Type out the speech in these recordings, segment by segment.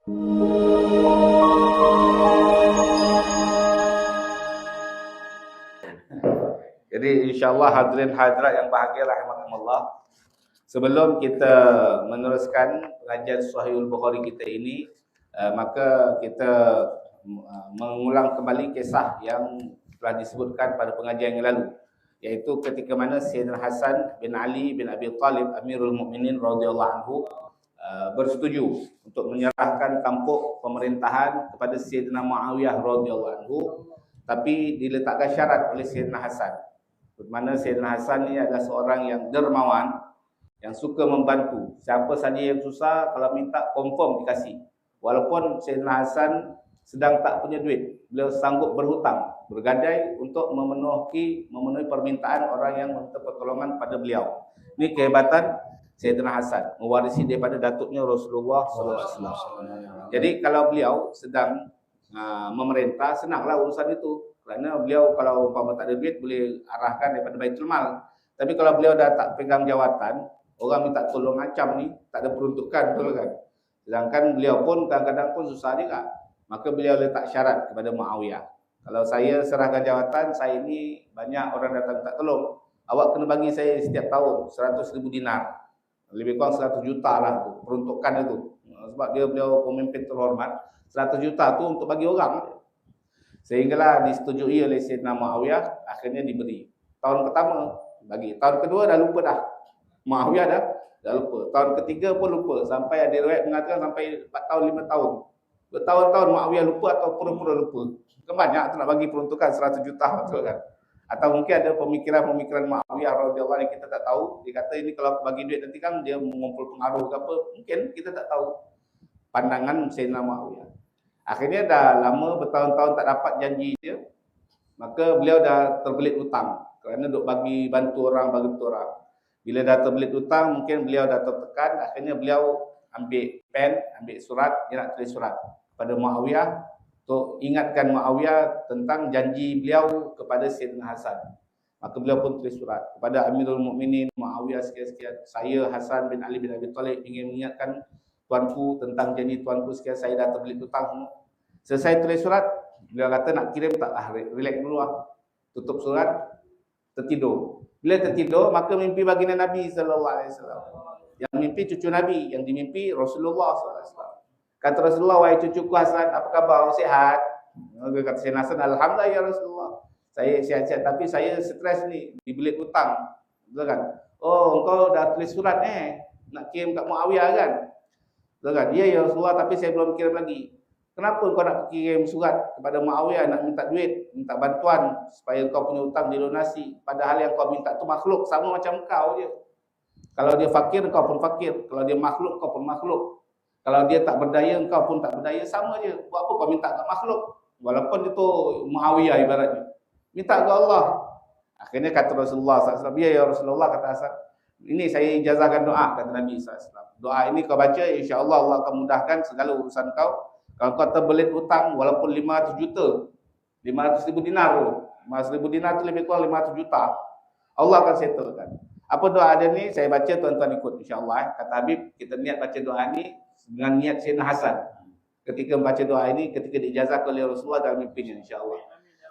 Jadi insya-Allah hadirin hadirat yang bahagia rahimakumullah, sebelum kita meneruskan pengajian Sahihul Bukhari kita ini, maka kita mengulang kembali kisah yang telah disebutkan pada pengajian yang lalu, iaitu ketika mana Sayyidina Hasan bin Ali bin Abi Talib Amirul Mukminin radhiyallahu anhu bersetuju untuk menyerahkan tampuk pemerintahan kepada Sayyidina Muawiyah radhiyallahu anhu, tapi diletakkan syarat oleh Sayyidina Hasan. Di mana Sayyidina Hasan ni adalah seorang yang dermawan, yang suka membantu. Siapa saja yang susah, kalau minta confirm dikasih. Walaupun Sayyidina Hasan sedang tak punya duit, beliau sanggup berhutang, bergadai untuk memenuhi permintaan orang yang meminta pertolongan pada beliau. Ini kehebatan Sayyidina Hasan, mewarisi daripada datuknya Rasulullah SAW. Jadi kalau beliau sedang memerintah, senanglah urusan itu. Kerana beliau kalau umpama tak ada duit, boleh arahkan daripada Baitul Mal. Tapi kalau beliau dah tak pegang jawatan, orang minta tolong macam ni, tak ada peruntukan, betul kan? Sedangkan beliau pun kadang-kadang pun susah juga. Maka beliau letak syarat kepada Muawiyah. Kalau saya serahkan jawatan, saya ini banyak orang datang tak tolong, awak kena bagi saya setiap tahun 100,000 dinar. Lebih kurang 100 juta lah tu, peruntukan itu. Sebab beliau pemimpin terhormat, 100 juta tu untuk bagi orang. Sehinggalah disetujui oleh Sayyidina Muawiyah, akhirnya diberi. Tahun pertama bagi, tahun kedua dah lupa dah. Muawiyah dah lupa. Tahun ketiga pun lupa, sampai ada riwayat mengatakan sampai 4 tahun 5 tahun. Bertahun-tahun Muawiyah lupa atau pura-pura lupa. Kan banyak tu nak bagi peruntukan 100 juta, betul kan? Atau mungkin ada pemikiran-pemikiran Muawiyah radhiyallahu anhu kita tak tahu. Dia kata ini kalau bagi duit nanti kan dia mengumpul pengaruh ke apa, mungkin kita tak tahu pandangan Sayyidina Muawiyah. Akhirnya dah lama bertahun-tahun tak dapat janji dia, maka beliau dah terbelit hutang kerana duk bagi bantu orang. Bila dah terbelit hutang, mungkin beliau dah tertekan. Akhirnya beliau ambil pen, ambil surat, dia nak tulis surat kepada Muawiyah untuk ingatkan Muawiyah tentang janji beliau kepada Sayyidina Hasan. Maka beliau pun tulis surat kepada Amirul Mukminin Muawiyah sekian-sekian, saya Hasan bin Ali bin Abi Talib ingin mengingatkan tuanku tentang janji tuanku sekian, saya dah terbelit hutang semua. Selesai tulis surat, beliau kata nak kirim tak? Relax dulu lah. Tutup surat, tertidur. Bila tertidur, maka mimpi baginda Nabi SAW. Yang mimpi cucu Nabi, yang dimimpi Rasulullah SAW. Kata Rasulullah, wahai cucuku Hasan, apa khabar? Sihat? Kata Sayyidina Hasan, alhamdulillah ya Rasulullah, saya sihat-sihat, tapi saya stres ni, dibelit hutang. Betul kan? Oh, engkau dah tulis surat nak kirim kat Muawiyah kan? Betul kan? Ya ya Rasulullah, tapi saya belum kirim lagi. Kenapa kau nak kirim surat kepada Muawiyah nak minta duit, minta bantuan supaya kau punya hutang dilunasi, padahal yang kau minta tu makhluk sama macam kau je. Kalau dia fakir, kau pun fakir. Kalau dia makhluk, kau pun makhluk. Kalau dia tak berdaya, kau pun tak berdaya, sama je. Buat apa kau minta kat makhluk? Walaupun itu Muawiyah ibaratnya. Minta ke Allah. Akhirnya kata Rasulullah SAW, ya Rasulullah, kata Hasan, ini saya ijazahkan doa, kata Nabi SAW. Doa ini kau baca, insya-Allah Allah akan mudahkan segala urusan kau. Kalau kau terbelit hutang walaupun 500 juta, 500,000 dinar tu, 500,000 dinar tu lebih kurang 500 juta, Allah akan settlekan. Apa doa dia ni? Saya baca, tuan-tuan ikut insya-Allah. Kata Habib, kita niat baca doa ni dengan niat Sayyidina Hasan. Ketika membaca doa ini, ketika diijazahkan oleh Rasulullah dalam mimpinya insya-Allah.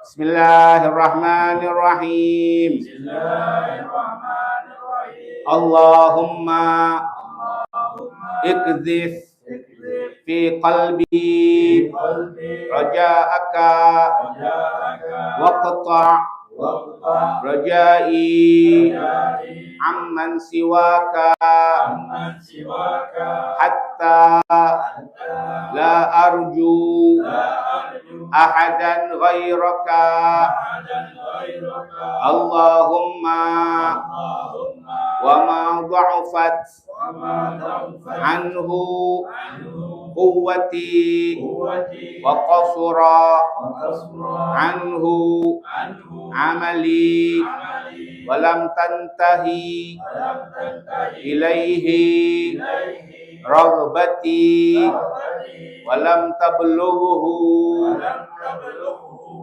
Bismillahirrahmanirrahim. Bismillahirrahmanirrahim. Allahumma ikdzif fi qalbi raja'aka waqta' rajai amman siwaka hatta la arju ahadan ghairaka Allahumma wa ma dha'afat anhu quwwati wa qasura anhu amali walam tantahi ilaihi raghbati walam tablughu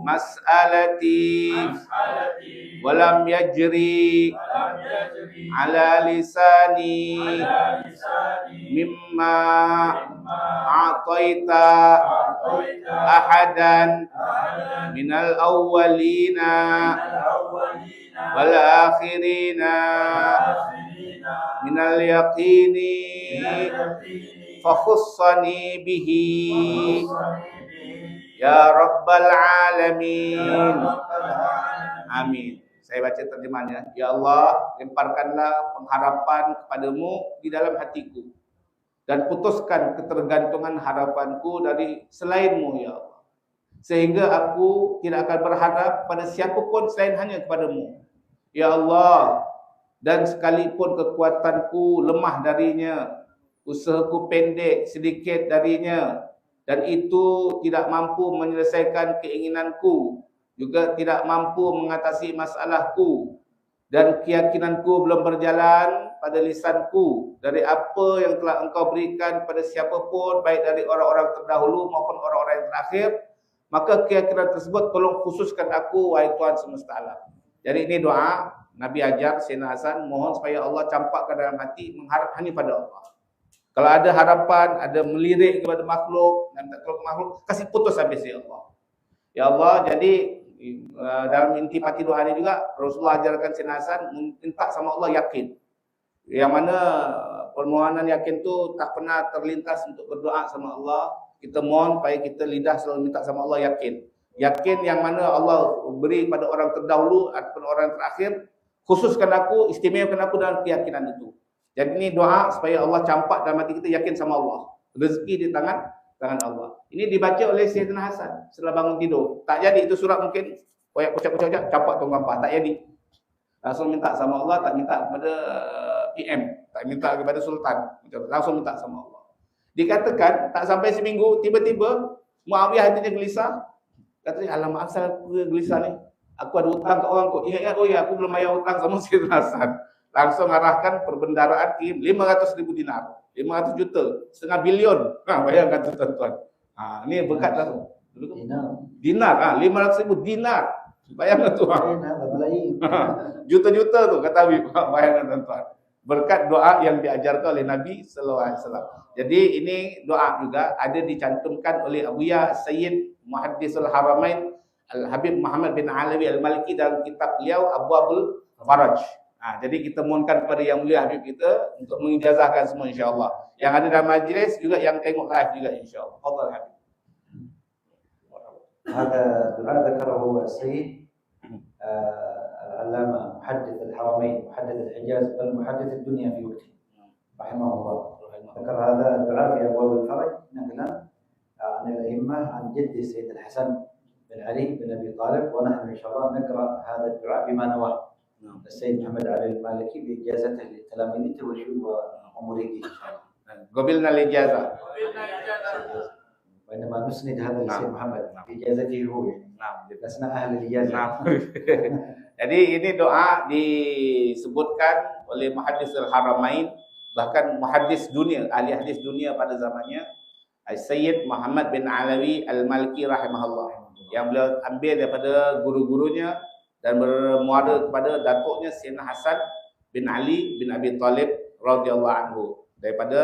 mas'alati walam yajri ala lisani mimma a'taita ahadan minal awwalina wal akhirina minal yaqini fakhussani bihi ya rabbal alamin. Amin. Saya baca terjemahannya. Ya Allah, lemparkanlah pengharapan kepadamu di dalam hatiku dan putuskan ketergantungan harapanku dari selainmu ya Allah, sehingga aku tidak akan berharap pada siapapun selain hanya kepadamu ya Allah. Dan sekalipun kekuatanku lemah darinya, usahaku pendek sedikit darinya, dan itu tidak mampu menyelesaikan keinginanku, juga tidak mampu mengatasi masalahku, dan keyakinanku belum berjalan pada lisanku dari apa yang telah engkau berikan pada siapapun, baik dari orang-orang terdahulu maupun orang-orang yang terakhir, maka keyakinan tersebut tolong khususkan aku, wahai Tuhan semesta alam. Jadi ini doa Nabi ajar Sayyidina Hasan, mohon supaya Allah campakkan dalam hati mengharap hanya pada Allah. Kalau ada harapan, ada melirik kepada makhluk, dan tak kepada makhluk, kasih putus habis ya Allah. Ya Allah, jadi dalam intipati doa ini juga Rasulullah ajarkan Sayyidina Hasan minta sama Allah yakin. Yang mana permohonan yakin tu tak pernah terlintas untuk berdoa sama Allah. Kita mohon supaya kita lidah selalu minta sama Allah yakin. Yakin yang mana Allah beri pada orang terdahulu ataupun orang terakhir, khususkan aku, istimewakan aku dalam keyakinan itu. Jadi ini doa supaya Allah campak dalam hati kita yakin sama Allah. Rezeki di tangan Allah. Ini dibaca oleh Sayyidina Hasan setelah bangun tidur. Tak jadi itu surat mungkin koyak kocak-kocak campak tong gampang, tak jadi. Langsung minta sama Allah, tak minta kepada PM, tak minta kepada sultan, langsung minta sama Allah. Dikatakan tak sampai seminggu tiba-tiba Muawiyah hatinya gelisah. Katanya, alamak asal aku gelisah ni. Aku ada hutang ke orang kok. Ingat-ingat, oh ya aku belum bayar hutang sama Sayyidina Hasan. Langsung arahkan perbendaraan kirim 500,000 dinar. 500 juta, setengah bilion. Bayangkan tuan-tuan. Ini berkat lah. Dinar. 500,000 dinar. Bayangkan tuan. Juta-juta tu kata Habib. Bayangkan tuan-tuan. Berkat doa yang diajarkan oleh Nabi sallallahu alaihi wasallam. Jadi ini doa juga ada dicantumkan oleh Abuya Sayyid Muhaddisul Haramain Al-Habib Muhammad bin Alawi Al-Maliki dalam kitab beliau Abwabul Faraj. Jadi kita mohonkan kepada Yang Mulia Habib kita untuk mengijazahkan semua insya-Allah. Yang ada dalam majlis juga yang tengok live juga insya-Allah. Fadhal Habib. هذا دعاء ذكره السيد العلامة محدث الحرمين محدث الحجاز بل محدث الدنيا في وقته رحمه الله. ذكر هذا الدعاء في أبواب الفرج نقلا عن الأئمة عن جد السيد الحسن بن علي بن أبي طالب، ونحن إن شاء الله نقرأ هذا الدعاء بما نواه السيد محمد علي المالكي بإجازته لتلاميذه ومريديه إن شاء الله. قبلنا الإجازة. وإنما نسند هذا للسيد محمد بإجازته هو يعني. لسنا أهل الإجازة. Jadi ini doa disebutkan oleh Muhaddis Al-Haramain, bahkan muhaddis dunia, ahli hadis dunia pada zamannya, Sayyid Muhammad bin Alawi Al-Maliki rahimahullah, yang beliau ambil daripada guru-gurunya dan bermuara kepada datuknya Sayyidina Hasan bin Ali bin Abi Talib radhiyallahu anhu, daripada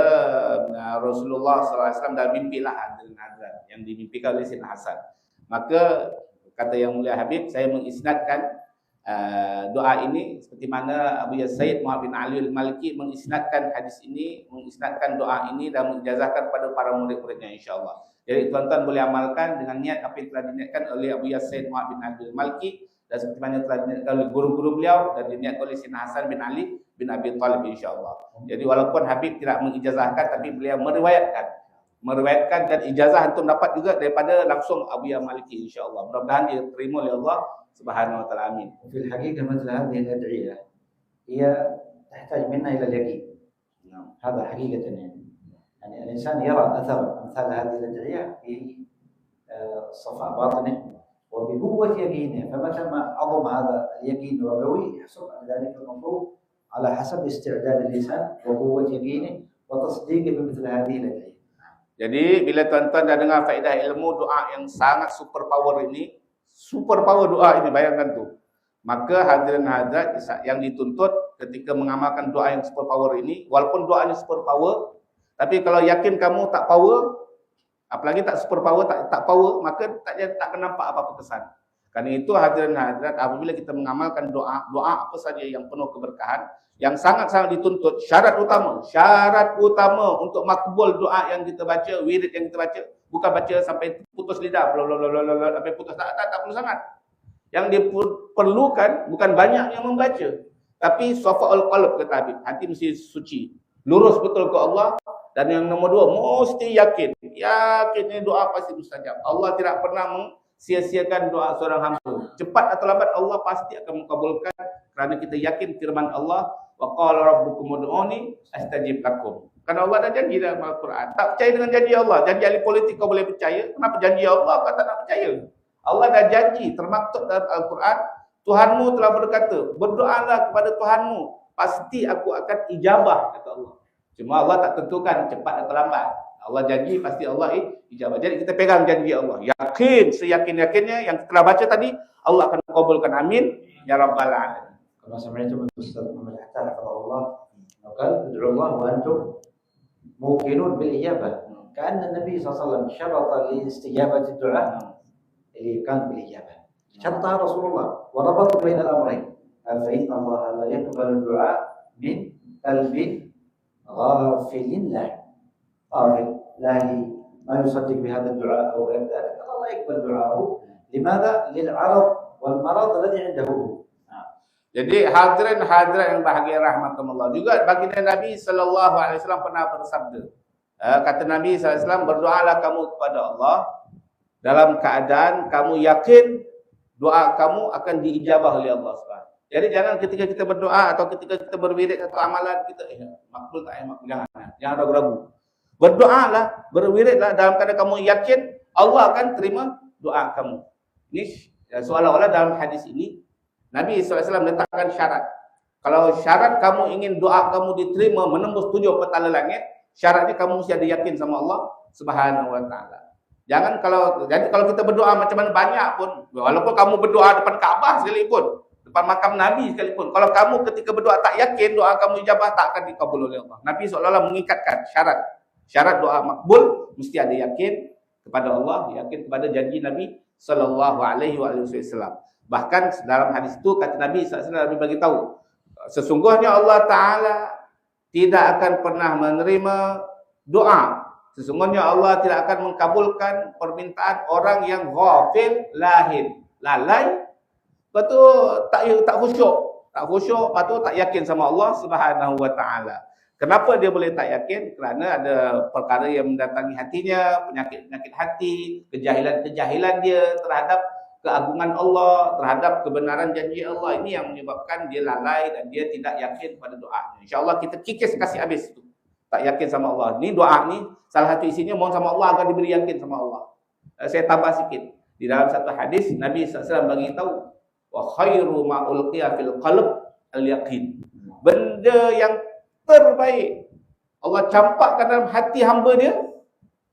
Rasulullah sallallahu alaihi wasallam dalam mimpi lah yang dimimpikan oleh Sayyidina Hasan. Maka kata Yang Mulia Habib, saya mengisnadkan doa ini seperti mana Abu Sayyid Muhammad bin Ali Al-Maliki mengisnadkan hadis ini, mengisnadkan doa ini dan mengijazahkan kepada para murid-muridnya insya-Allah. Jadi tuan-tuan boleh amalkan dengan niat apa yang telah diniatkan oleh Abu Sayyid Muhammad bin Ali Al-Maliki dan seperti mana telah diniatkan oleh guru-guru beliau dan diniatkan oleh Sayyidina Hasan bin Ali bin Abi Talib insya-Allah. Jadi walaupun Habib tidak mengijazahkan tapi beliau meriwayatkan dan ijazah antum dapat juga daripada langsung Abu Maliki insya-Allah. Mudah-mudahan diterima oleh Allah Subhanahu wa taala. Amin. في الحقيقة مثل هذه الأدعية هي تحتاج منا إلى اليقين. هذا حقيقة يعني الإنسان يرى أثر أمثال هذه الأدعية في صفاء باطنه وبقوة يقينه، فمتى ما عظم هذا اليقين وقوي يحصل على ذلك المطلوب على حسب استعداد اللسان وقوة يقينه وتصديقه بمثل هذه الأدعية. Jadi bila tuan-tuan dah dengar faedah ilmu doa yang sangat super power ini, super power doa ini, bayangkan tu. Maka hadirin hadirat yang dituntut ketika mengamalkan doa yang super power ini, walaupun doanya super power, tapi kalau yakin kamu tak power, apalagi tak super power, tak power, maka tak akan nampak apa-apa kesan. Karena itu hadirin hadirat, apabila kita mengamalkan doa apa saja yang penuh keberkahan, yang sangat-sangat dituntut, syarat utama untuk makbul doa yang kita baca, wirid yang kita baca, bukan baca sampai putus lidah, sampai putus, tak perlu sangat. Yang diperlukan bukan banyak yang membaca, tapi safa'ul qalb, kata Habib, hati mesti suci, lurus betul ke Allah. Dan yang nombor dua, mesti yakin ini doa pasti mustajab. Allah tidak pernah sia-siakan doa seorang hamba. Cepat atau lambat Allah pasti akan mengabulkan, kerana kita yakin firman Allah, wa qala rabbukum ud'uni astajib lakum. Karena Allah dah janji dalam Al-Quran. Tak percaya dengan janji Allah, janji ahli politik kau boleh percaya, kenapa janji Allah kau tak nak percaya? Allah dah janji, termaktub dalam Al-Quran, Tuhanmu telah berkata, berdoalah kepada Tuhanmu, pasti aku akan ijabah, kata Allah. Cuma Allah tak tentukan cepat atau lambat. Allah janji, pasti Allah ijabah. Jadi kita pegang janji Allah. Yakin, seyakin-yakinnya yang telah baca tadi, Allah akan kabulkan. Amin. Ya Rabbal Alamin. Kama sami'tum Ustaz Muhammad Hatta hafizahullah, qala ud'u Allah wa antum muqinun bil ijabah. Ka'anna Nabi sallallahu alaihi wasallam syarata li istijabati du'a اللي كان بالإجابة. شرطها رسول الله وربط بين الأمرين. فإن الله لا يقبل الدعاء من قلب غافل له. غافل لا ما يصدق بهذا الدعاء أو غير ذلك، الله يقبل دعاءه. لماذا؟ للعرض والمرض الذي عنده. Jadi hadirin hadirat yang bahagia rahmatullah, juga baginda Nabi sallallahu alaihi wasallam pernah bersabda, kata Nabi sallallahu alaihi wasallam, berdoalah kamu kepada Allah dalam keadaan kamu yakin doa kamu akan diijabah oleh Allah SWT. Jadi jangan ketika kita berdoa atau ketika kita berwirid atau amalan kita, makbul tak makbul, jangan ragu-ragu. Berdoalah, berwiridlah dalam keadaan kamu yakin Allah akan terima doa kamu. Ini seolah-olah dalam hadis ini Nabi SAW letakkan syarat. Kalau syarat kamu ingin doa kamu diterima menembus 7 petala langit, syaratnya kamu mesti ada yakin sama Allah Subhanahu wa taala. Jangan kalau kita berdoa macam mana banyak pun, walaupun kamu berdoa depan Kaabah sekalipun, depan makam Nabi sekalipun, kalau kamu ketika berdoa tak yakin doa kamu ijabah, tak akan dikabul oleh Allah. Nabi seolah-olah mengikatkan syarat doa makbul mesti ada yakin kepada Allah, yakin kepada janji Nabi sallallahu alaihi wasallam. Bahkan dalam hadis itu kata Nabi sallallahu alaihi wasallam, Nabi bagi tahu, sesungguhnya Allah Taala tidak akan pernah menerima doa. Sesungguhnya Allah tidak akan mengkabulkan permintaan orang yang ghafil, lahin, lalai, lepas tu tak khusyuk, lepas tu tak yakin sama Allah Subhanahu wa taala. Kenapa dia boleh tak yakin? Kerana ada perkara yang mendatangi hatinya, penyakit-penyakit hati, kejahilan-kejahilan dia terhadap keagungan Allah, terhadap kebenaran janji Allah. Ini yang menyebabkan dia lalai dan dia tidak yakin pada doa. InsyaAllah kita kikis kasih habis itu. Tak yakin sama Allah. Ni doa ni salah satu isinya mohon sama Allah agar diberi yakin sama Allah. Saya tambah sikit. Di dalam satu hadis Nabi SAW bagi tahu, wa khairu ma ulqiya fil qalb al yaqin. Benda yang terbaik Allah campakkan dalam hati hamba dia,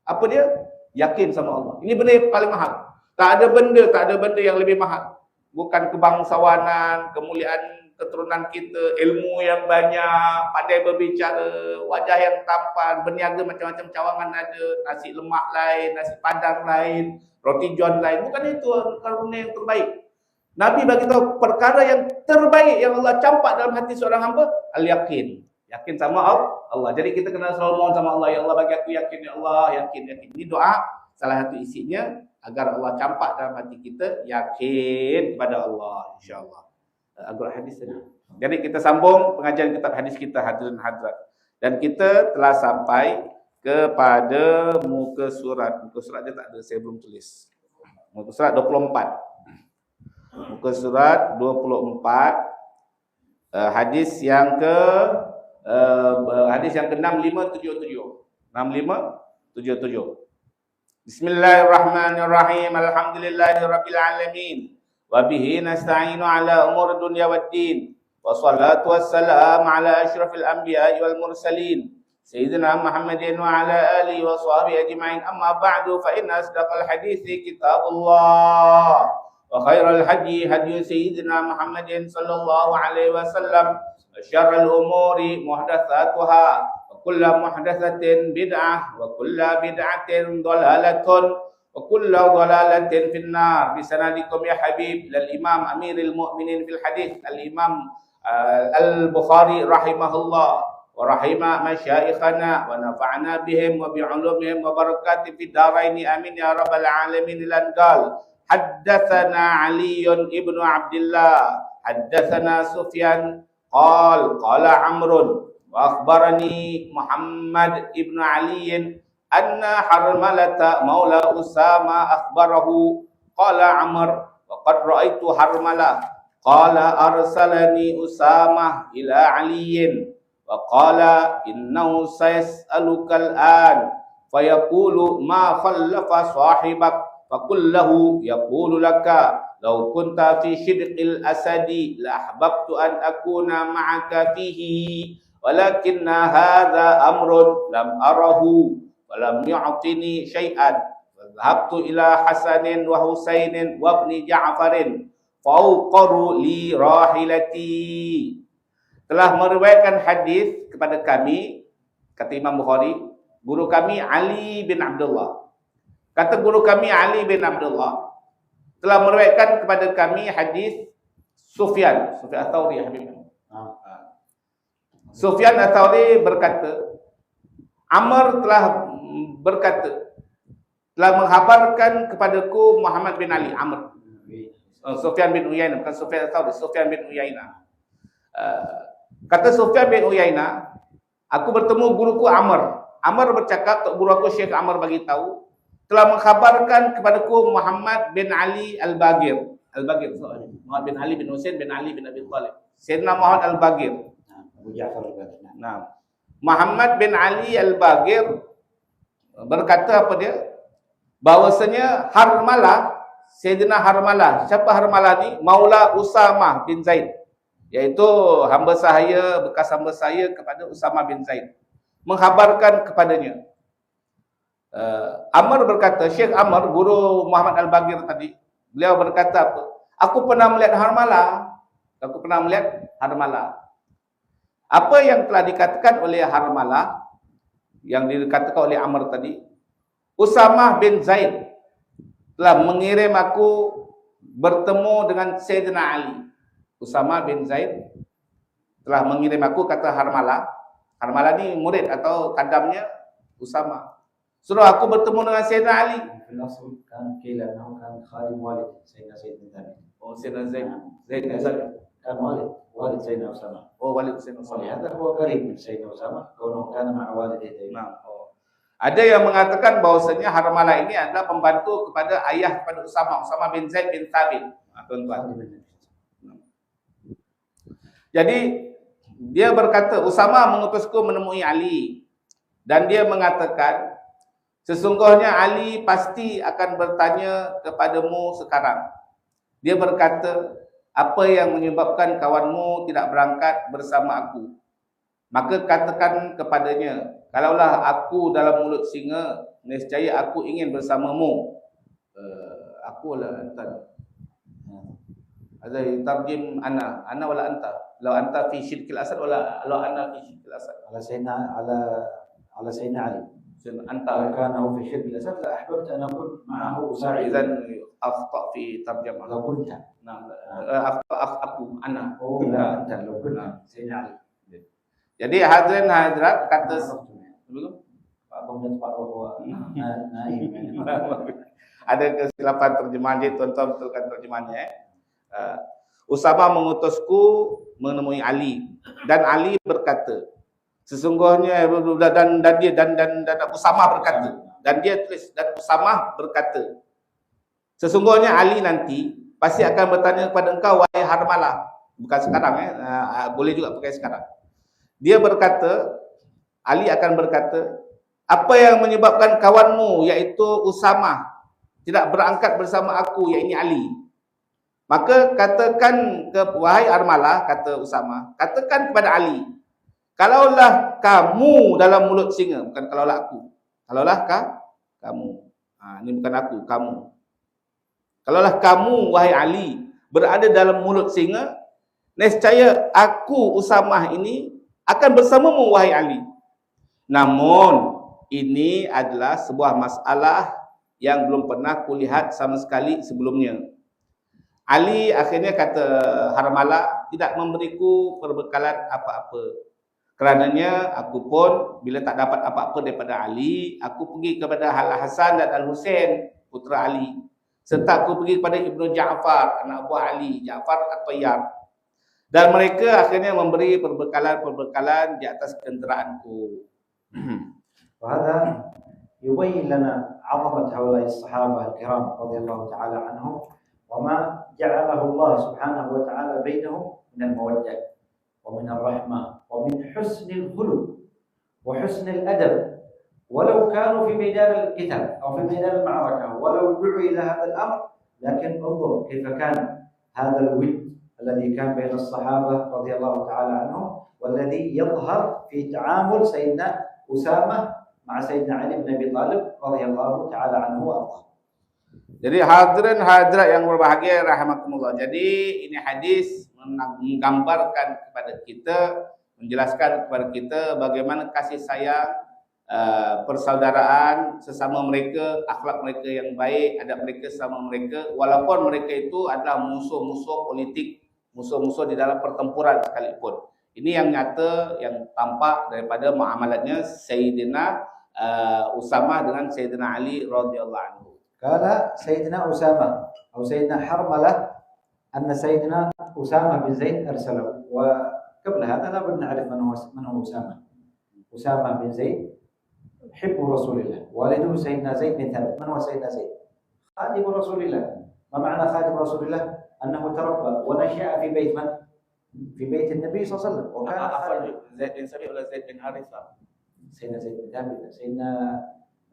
apa dia? Yakin sama Allah. Ini benda yang paling mahal. Tak ada benda yang lebih mahal. Bukan kebangsawanan, kemuliaan keturunan kita, ilmu yang banyak, pandai berbicara, wajah yang tampan, berniaga macam-macam cawangan ada, nasi lemak lain, nasi padang lain, roti john lain. Bukan itu karunia yang terbaik. Nabi bagi tahu perkara yang terbaik yang Allah campak dalam hati seorang hamba, al-yakin. Yakin sama Allah. Jadi kita kena selalu mohon sama Allah, ya Allah bagi aku yakin, ya Allah, yakin. Ini doa salah satu isinya agar Allah campak dalam hati kita yakin kepada Allah, insya-Allah. Agak hadis tadi. Jadi kita sambung pengajian kitab hadis kita, hadirin hadirat. Dan kita telah sampai kepada muka surat. Muka surat dia tak ada, saya belum tulis. Muka surat 24. Muka surat 24. Hadis yang ke 6577. 6577. Bismillahirrahmanirrahim. Alhamdulillahirabbil alamin. Wa bihi nasta'inu ala umur dunya waddin. Wassalatu wassalamu ala asyrafil anbiya'i wal mursalin. سيدنا محمد وعلى آله وصحبه أجمعين. أما بعد فإن أصدق الحديث كتاب الله وخير الهدي هدي سيدنا محمد صلى الله عليه وسلم وشر الأمور محدثاتها وكل محدثة بدعة وكل بدعة ضلالة وكل ضلالة في النار. بسندكم يا حبيب إلى الإمام أمير المؤمنين في الحديث الإمام البخاري رحمه الله ورحم مشايخنا ونفعنا بهم وبعلومهم وبركاتهم في الدارين آمين يا رب العالمين. لأن قال حدثنا علي بن عبد الله حدثنا سفيان قال عمرو وأخبرني محمد بن علي أن حرملة مولى أسامة أخبره قال عمر وقد رأيت حرملة قال أرسلني أسامة إلى علي وقال إنه سيسألك الآن فيقول ما خلف صاحبك فقل له يقول لك لو كنت في شدق الأسد لأحببت أن أكون معك فيه ولكن هذا أمر لم أره ولم يعطني شيئا فذهبت إلى حسن وحسين وابن جعفر فأوقروا لي راحلتي. Telah meriwayatkan hadis kepada kami, kata Imam Bukhari, guru kami Ali bin Abdullah. Kata guru kami Ali bin Abdullah telah meriwayatkan kepada kami hadis Sufyan Ats-Tsauri, Habib. Sufyan Ats-Tsauri berkata, Amr telah berkata, telah menghabarkan kepadaku Muhammad bin Ali, Amr. Sufyan bin Uyainah, bukan Sufyan Ats-Tsauri, Sufyan bin Uyainah. Kata Sufyan bin Uyainah, aku bertemu guruku Amr. Amr bercakap, tok guru aku Syekh Amr bagi tahu, telah mengkhabarkan kepadaku Muhammad bin Ali Al-Bagir. Al-Bagir, Muhammad bin Ali bin Husain bin Ali bin Abi Thalib. Sayyidina Muhammad Al-Bagir. Abu Ja'far Al-Bagir. Nah, Muhammad bin Ali Al-Bagir berkata apa dia? Bahwasanya Harmalah, Sayyidina Harmalah. Siapa Harmalah ni? Maula Usamah bin Zaid. Iaitu hamba sahaya, bekas hamba saya kepada Usamah bin Zaid. Menghabarkan kepadanya. Amr berkata, Syekh Amr, guru Muhammad Al-Bagir tadi, beliau berkata apa? Aku pernah melihat Harmalah. Aku pernah melihat Harmalah. Apa yang telah dikatakan oleh Harmalah, yang dikatakan oleh Amr tadi, Usamah bin Zaid telah mengirim aku bertemu dengan Sayyidina Ali. Usamah bin Zaid telah mengirim aku, kata Harmalah. Harmalah ni murid atau kadamnya Usamah. Suruh aku bertemu dengan Sayyidina Ali. Al-Asl kan kila annahu kan khadim walid Sayyidina Zaid bin Thabit. Oh, Sayyidina Zaid bin Thabit. كان والد سيدنا أسامة. والد سيدنا أسامة. ولهذا هو قريب من سيدنا أسامة كونه كان مع والديه. Nah, ada yang mengatakan bahwasanya Harmalah ini adalah pembantu kepada ayah kepada Usamah bin Zaid bin Thabit. Tuan-tuan. Jadi dia berkata, Usamah mengutusku menemui Ali dan dia mengatakan, sesungguhnya Ali pasti akan bertanya kepadamu sekarang. Dia berkata, apa yang menyebabkan kawanmu tidak berangkat bersama aku? Maka katakan kepadanya, kalaulah aku dalam mulut singa, nescaya aku ingin bersamamu. Aku wala anta. Ada tarjim ana wala anta. Law anta fi syirkil asad wala law ana fi syirkil asad. على سيدنا علي. Anta. لو كان هو في شرك الأسد لأحببت أن أكون معه أساعد. إذن أخطأ في ترجمة. لو كنت. نعم. Aku ana. Oh, لا أنت لو كنت سيدنا علي. Jadi hadirin hadirat kata ada kesilapan terjemahan dia, tuan-tuan betulkan terjemahannya. Usamah mengutusku menemui Ali dan Ali berkata, sesungguhnya dan Usamah berkata, dan dia tulis, dan Usamah berkata, sesungguhnya Ali nanti pasti akan bertanya kepada engkau, wahai Harmalah. Bukan sekarang, boleh juga pakai sekarang. Dia berkata, Ali akan berkata, apa yang menyebabkan kawanmu, iaitu Usamah, tidak berangkat bersama aku, iaitu Ali? Maka katakan, wahai Harmalah, kata Usamah, katakan kepada Ali, Kalaulah kamu dalam mulut singa, bukan kalaulah aku. Kalaulah kamu. Ini bukan aku, kamu. Kalaulah kamu, wahai Ali, berada dalam mulut singa, nescaya aku Usamah ini akan bersamamu, wahai Ali. Namun ini adalah sebuah masalah yang belum pernah kulihat sama sekali sebelumnya. Ali akhirnya kata Harmalah, tidak memberiku perbekalan apa-apa. Kerananya aku pun bila tak dapat apa-apa daripada Ali, aku pergi kepada Al-Hasan dan Al-Husain, putera Ali. Serta aku pergi kepada Ibnu Ja'far, anak buah Ali, Ja'far At-Tayyar. Dan mereka akhirnya memberi perbekalan-perbekalan di atas kenderaanku. وهذا يبين لنا عظمة هؤلاء الصحابة الكرام رضي الله تعالى عنهم وما جعله الله سبحانه وتعالى بينهم من المودة ومن الرحمة ومن حسن الخلق وحسن الأدب ولو كانوا في ميدان القتال أو في ميدان المعركة ولو دعوا إلى هذا الأمر لكن انظر كيف كان هذا الود الذي كان بين الصحابة رضي الله تعالى عنهم والذي يظهر في تعامل سيدنا أسامة مع سيدنا علي بن أبي طالب رضي الله تعالى عنه وأرضاه. Jadi hadirin hadirat yang berbahagia rahimakumullah. Jadi ini hadis menggambarkan kepada kita, menjelaskan kepada kita bagaimana kasih sayang, persaudaraan sesama mereka, akhlak mereka yang baik, adab mereka sesama mereka, walaupun mereka itu adalah musuh-musuh politik, musuh-musuh di dalam pertempuran sekalipun. Ini yang nyata, yang tampak daripada muamalatnya Sayyidina Usamah dengan Sayyidina Ali radhiyallahu anhu. قال سيدنا أسامة أو سيدنا حرملة أن سيدنا أسامة بن زيد أرسله وقبل هذا لابد نعرف من هو أسامة. أسامة بن زيد حب رسول الله والده سيدنا زيد بن ثابت. من هو سيدنا زيد؟ خادم رسول الله. ما معنى خادم رسول الله؟ أنه تربى ونشأ في بيت من؟ في بيت النبي صلى الله عليه وسلم. وكان زيد بن ثابت ولا زيد بن حارثة؟ سيدنا زيد بن ثابت. سيدنا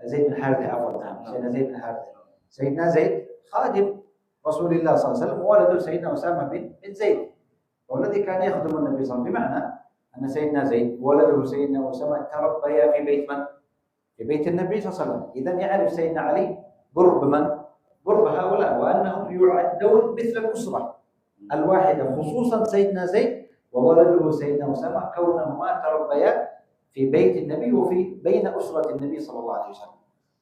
زيد بن حارثة عفوا. نعم سيدنا زيد بن حارثة. سيدنا زيد خادم رسول الله صلى الله عليه وسلم وولده سيدنا أسامة بن زيد والذي كان يخدم النبي صلى الله عليه وسلم بمعنى أن سيدنا زيد وولده سيدنا أسامة تربيا في بيت من؟ في بيت النبي صلى الله عليه وسلم. إذا يعرف سيدنا علي قرب من؟ قرب هؤلاء وأنهم يعدون مثل الأسرة الواحدة خصوصا سيدنا زيد وولده سيدنا أسامة كونهما تربيا في بيت النبي وفي بين أسرة النبي صلى الله عليه وسلم.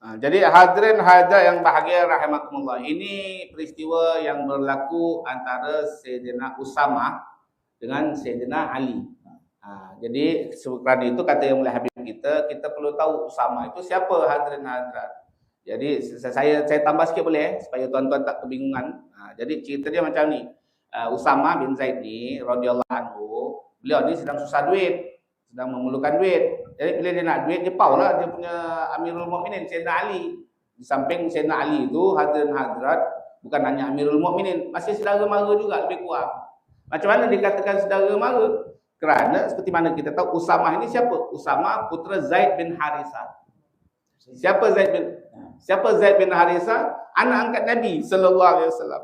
Jadi hadirin hadirat yang bahagia rahimakumullah, ini peristiwa yang berlaku antara Sayyidina Usamah dengan Sayyidina Ali. Jadi kerana itu kata yang mulia Habib kita perlu tahu Usamah itu siapa hadirin hadirat. Jadi saya tambah sikit boleh supaya tuan-tuan tak kebingungan. Jadi cerita dia macam ni. Usamah bin Zaid ni radhiyallahu anhu, beliau ni sedang susah duit, sedang memerlukan duit. Jadi bila dia nak duit, dia paulah dia punya Amirul Mukminin Sayyidina Ali. Di samping Sayyidina Ali itu hadirin hadirat bukan hanya Amirul Mukminin, masih saudara mara juga lebih kurang. Macam mana dikatakan saudara mara? Kerana seperti mana kita tahu Usamah ini siapa? Usamah putera Zaid bin Harithah. Siapa Zaid bin Harithah? Anak angkat Nabi sallallahu alaihi wasallam.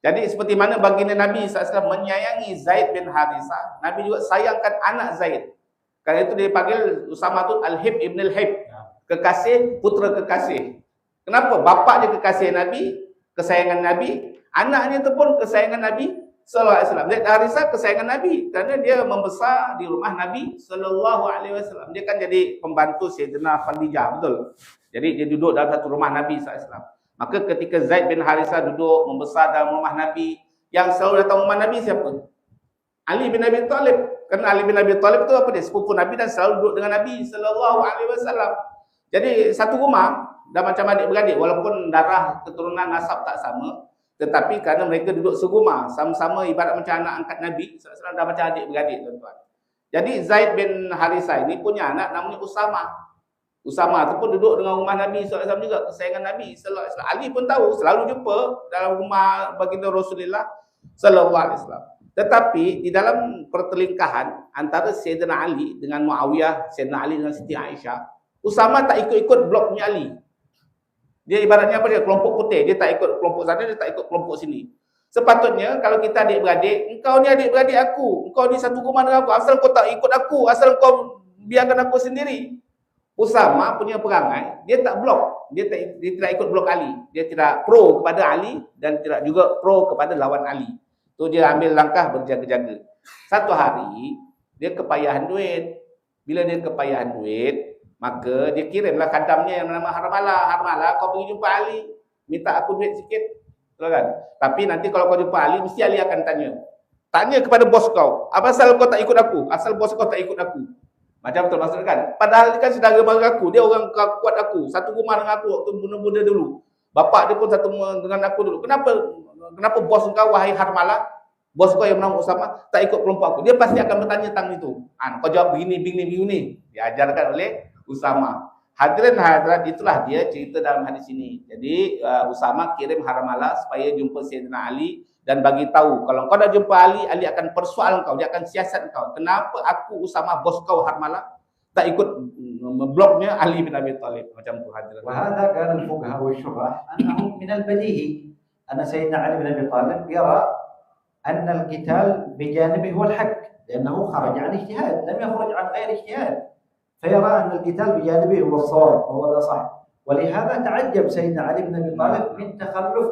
Jadi seperti mana baginda Nabi SAW menyayangi Zaid bin Harithah, Nabi juga sayangkan anak Zaid. Kerana itu dia panggil Usamah tu Al-Hib ibn Al-Hib, kekasih, putera kekasih. Kenapa? Bapa dia kekasih Nabi, kesayangan Nabi, anaknya tu pun kesayangan Nabi sallallahu alaihi wasallam. Zaid Harithah kesayangan Nabi kerana dia membesar di rumah Nabi sallallahu alaihi wasallam. Dia kan jadi pembantu Sayyidina Khadijah, betul? Jadi dia duduk dalam satu rumah Nabi sallallahu alaihi wasallam. Maka ketika Zaid bin Harithah duduk membesar dalam rumah Nabi, yang selalu datang rumah Nabi siapa? Ali bin Abi Talib. Kerana Ali bin Abi Talib tu apa dia? Sepupu Nabi dan selalu duduk dengan Nabi sallallahu alaihi wasallam. Jadi satu rumah dah macam adik-beradik walaupun darah keturunan nasab tak sama, tetapi kerana mereka duduk serumah, sama-sama ibarat macam anak angkat Nabi sallallahu alaihi wasallam, dah macam adik-beradik tuan-tuan. Jadi Zaid bin Harithah ini punya anak namanya Usamah. Usamah tu pun duduk dengan rumah Nabi SAW juga, kesayangan Nabi SAW. Ali pun tahu, selalu jumpa dalam rumah baginda Rasulullah SAW. Tetapi di dalam pertelingkahan antara Sayyidina Ali dengan Muawiyah, Sayyidina Ali dengan Siti Aisyah, Usamah tak ikut-ikut bloknya Ali. Dia ibaratnya apa dia? Kelompok putih. Dia tak ikut kelompok sana, dia tak ikut kelompok sini. Sepatutnya kalau kita adik-beradik, engkau ni adik-beradik aku, engkau ni satu rumah dengan aku, asal kau tak ikut aku, asal kau biarkan aku sendiri. Usama punya perangai, dia tak blok, dia tidak ikut blok Ali. Dia tidak pro kepada Ali dan tidak juga pro kepada lawan Ali. Tu dia ambil langkah berjaga-jaga. Satu hari dia kepayahan duit. Bila dia kepayahan duit, maka dia kirimlah khadamnya yang bernama Harmalah. Harmalah, kau pergi jumpa Ali, minta aku duit sikit. Kan? Tapi nanti kalau kau jumpa Ali, mesti Ali akan tanya kepada bos kau, apa asal kau tak ikut aku, asal bos kau tak ikut aku. Macam termasuk kan, padahal dia kan saudara mara aku, dia orang kuat aku, satu rumah dengan aku waktu muda-muda dulu, bapak dia pun satu dengan aku dulu. Kenapa bos kau, wahai Harmalah, bos kau yang bernama Usama, tak ikut kelompok aku? Dia pasti akan bertanya tentang itu. Kau jawab begini, diajarkan oleh Usama. Hadirin hadirat, itulah dia cerita dalam hadis ini. Jadi Usama kirim Harmalah supaya jumpa Sayyidina Ali dan bagi tahu kalau kau dah jumpa Ali, Ali akan persoal kau, dia akan siasat kau. Kenapa aku Usama bos kau Harmalah tak ikut bloknya Ali bin Abi Thalib? Macam tu hadirin. وهذا قال الفقهاء والشراح أنه من البديهي أن سيدنا علي بن أبي طالب يرى أن القتال بجانبه هو الحق لأنه خرج عن اجتهاد، لم يخرج عن غير اجتهاد، فيرى أن القتال بجانبه هو الصواب وهو الأصح. ولهذا تعجب سيدنا علي بن أبي طالب من تخلف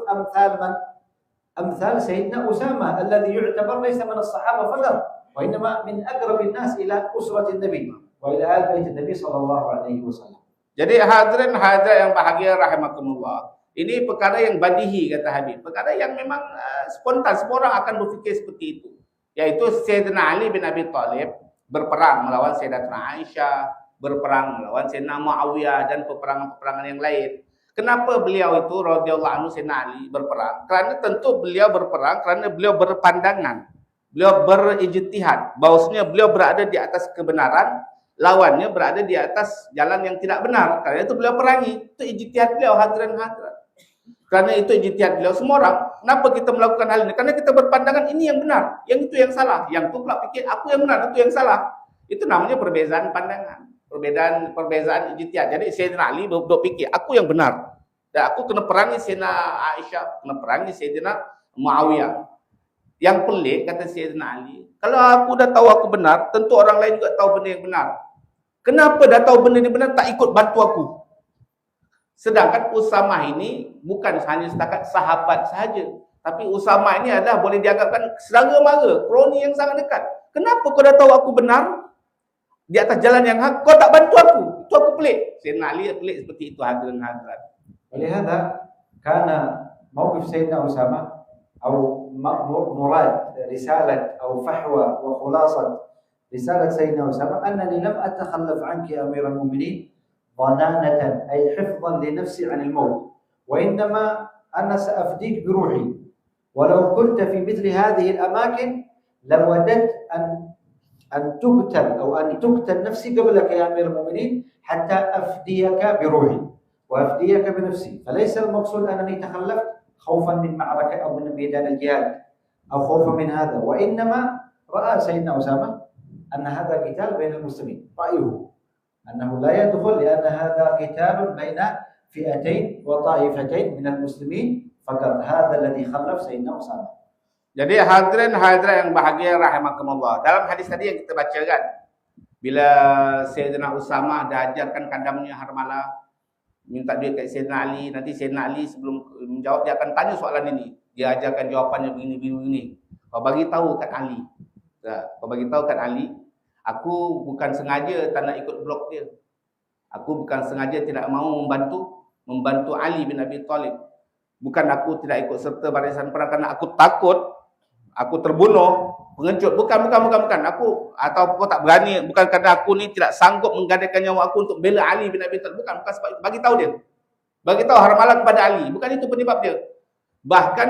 أمثال سيدنا أسامة الذي يعتبر ليس من الصحابة فقط، وإنما من أقرب الناس إلى أسرة النبي وإلى آل بيت النبي صلى الله عليه وسلم. Jadi hadirin hadirat yang bahagia rahimakumullah, ini perkara yang badihi kata Habib, perkara yang memang spontan, semua orang akan berfikir seperti itu, yaitu Sayyidina Ali bin Abi Thalib berperang melawan Sayyidatuna Aisyah, berperang melawan Sayyidina Muawiyah dan peperangan-peperangan yang lain. Kenapa beliau itu radhiyallahu anhu Sayyidina Ali berperang? Kerana tentu beliau berperang kerana beliau berpandangan, beliau berijtihad bahwasanya beliau berada di atas kebenaran, lawannya berada di atas jalan yang tidak benar. Karena itu beliau perangi. Itu ijtihad beliau hadirin hadirat. Karena itu ijtihad beliau. Semua orang, kenapa kita melakukan hal ini? Karena kita berpandangan ini yang benar, yang itu yang salah. Yang itu pula fikir aku yang benar, itu yang salah. Itu namanya perbezaan pandangan, perbezaan ijtihad. Jadi Sayyidina Ali berfikir aku yang benar. Dan aku kena perangi Sayyidina Aisyah, kena perangi Sayyidina Muawiyah. Yang pelik kata Sayyidina Ali, kalau aku dah tahu aku benar, tentu orang lain juga tahu benda yang benar. Kenapa dah tahu benda yang benar tak ikut bantu aku? Sedangkan Usama ini bukan hanya setakat sahabat sahaja, tapi Usama ini adalah boleh dianggapkan saudara mara, kroni yang sangat dekat. Kenapa kau dah tahu aku benar di atas jalan yang hak, kau tak bantu aku? Itu aku pelik. Sayyidina Ali pelik seperti itu hadirin hadirat. ولهذا كان موقف سيدنا أسامة أو مراد رسالة أو فحوى وخلاصة رسالة سيدنا أسامة أنني لم أتخلف عنك يا أمير المؤمنين ضنانة أي حفظا لنفسي عن الموت، وإنما أنا سأفديك بروحي، ولو كنت في مثل هذه الأماكن لوددت أن تقتل أو أن تقتل نفسي قبلك يا أمير المؤمنين حتى أفديك بروحي وأفديك بنفسي. فليس المقصود أنني تخلفت خوفا من معركة أو من ميدان الجهاد أو خوفا من هذا، وإنما رأى سيدنا أسامة أن هذا قتال بين المسلمين، رأيه أنه لا يدخل لأن هذا قتال بين فئتين وطائفتين من المسلمين فقط. هذا الذي خلف سيدنا أسامة. Jadi hadirin hadirat yang bahagia rahimakumullah, dalam hadis tadi yang kita baca kan, bila Sayyidina Usama dah ajarkan kandamnya Harmalah minta duit kat Sayyidina Ali, nanti Sayyidina Ali sebelum menjawab dia akan tanya soalan ini, dia ajarkan jawapannya begini. Kau bagi tahu kat Ali, kau bagi tahu kat Ali, aku bukan sengaja tak nak ikut blok dia, aku bukan sengaja tidak mau membantu Ali bin Abi Thalib. Bukan aku tidak ikut serta barisan perang kerana aku takut aku terbunuh, pengecut. Bukan. Aku atau kau tak berani, bukan kerana aku ni tidak sanggup menggadaikan nyawa aku untuk bela Ali bin Abi Thalib. Bukan sebab itu. Bagi tahu dia. Bagi tahu Harmalah kepada Ali. Bukan itu penyebab dia. Bahkan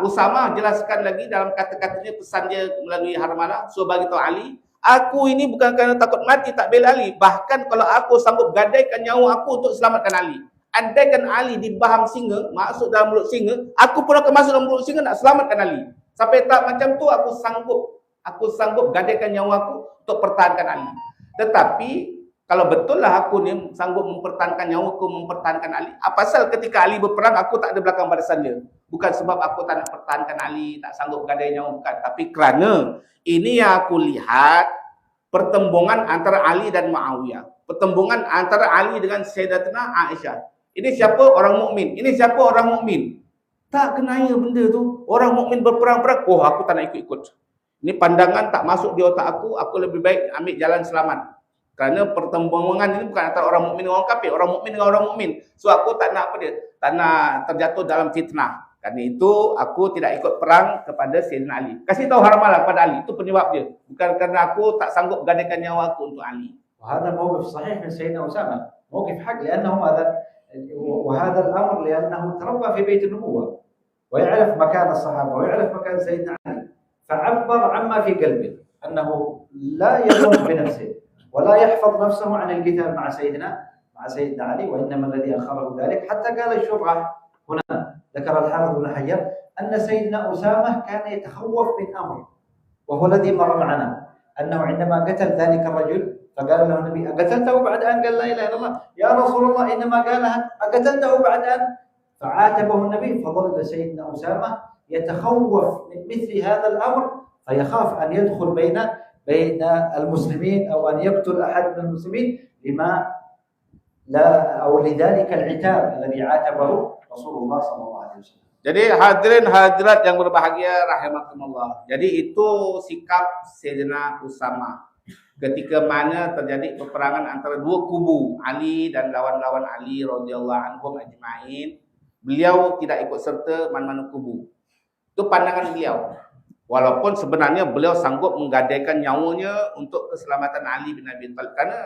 Usama jelaskan lagi dalam kata-katanya, pesan dia melalui Harmalah, so bagi tahu Ali, aku ini bukan kerana takut mati tak bela Ali. Bahkan kalau aku sanggup gadaikan nyawa aku untuk selamatkan Ali. Andaikan Ali dibaham singa, masuk dalam mulut singa, aku pun akan masuk dalam mulut singa nak selamatkan Ali. Sampai tak macam tu aku sanggup gadaikan nyawa aku untuk pertahankan Ali. Tetapi Kalau betul lah aku ni sanggup mempertahankan nyawaku, mempertahankan Ali. Apa pasal ketika Ali berperang, aku tak ada belakang barisan dia? Bukan sebab aku tak nak pertahankan Ali, tak sanggup gadai nyawa, bukan. Tapi kerana ini yang aku lihat, pertembungan antara Ali dan Muawiyah. Pertembungan antara Ali dengan Sayyidatina Aisyah. Ini siapa orang mukmin? Ini siapa orang mukmin? Tak kenaya benda tu. Orang mukmin berperang-perang, oh aku tak nak ikut-ikut. Ini pandangan tak masuk di otak aku lebih baik ambil jalan selamat. Kerana pertembungan ini bukan antara orang mukmin dengan orang kafir, orang mukmin dengan orang mukmin. So aku tak nak apa dia? Tak nak terjatuh dalam fitnah. Kerana itu aku tidak ikut perang kepada Sayyidina Ali. Kasih tahu haramalah pada Ali, itu penyebab dia. Bukan kerana aku tak sanggup gadaikan nyawa aku untuk Ali. وهذا موقف صحيح من سيدنا أسامة، موقف حق لأنه هذا، وهذا الأمر لأنه تربى في بيت النبوة ويعرف مكان الصحابة ويعرف مكان سيدنا علي، فعبر عما في قلبه أنه لا يظن بنفسه ولا يحفظ نفسه عن القتال مع سيدنا علي، وإنما الذي أخره ذلك حتى قال الشرح هنا ذكر الحافظ بن حجر أن سيدنا أسامة كان يتخوف من أمر، وهو الذي مر معنا أنه عندما قتل ذلك الرجل فقال له النبي أقتلته بعد أن قال لا إله إلا الله؟ يا رسول الله إنما قالها أقتلته بعد أن، فعاتبه النبي، فظل سيدنا أسامة يتخوف من مثل هذا الأمر، فيخاف أن يدخل بين المسلمين أو أن يقتل أحد من المسلمين لذلك العتاب الذي عاتبه رسول الله صلى الله عليه وسلم. Jadi hadirin hadirat yang berbahagia rahimakumullah. Jadi itu sikap Sayyidina Usamah ketika mana terjadi peperangan antara dua kubu, Ali dan lawan-lawan Ali radhiyallahu anhum ajma'in. Beliau tidak ikut serta mana-mana kubu. Itu pandangan beliau. Walaupun sebenarnya beliau sanggup menggadaikan nyawanya untuk keselamatan Ali bin Abi Thalib kerana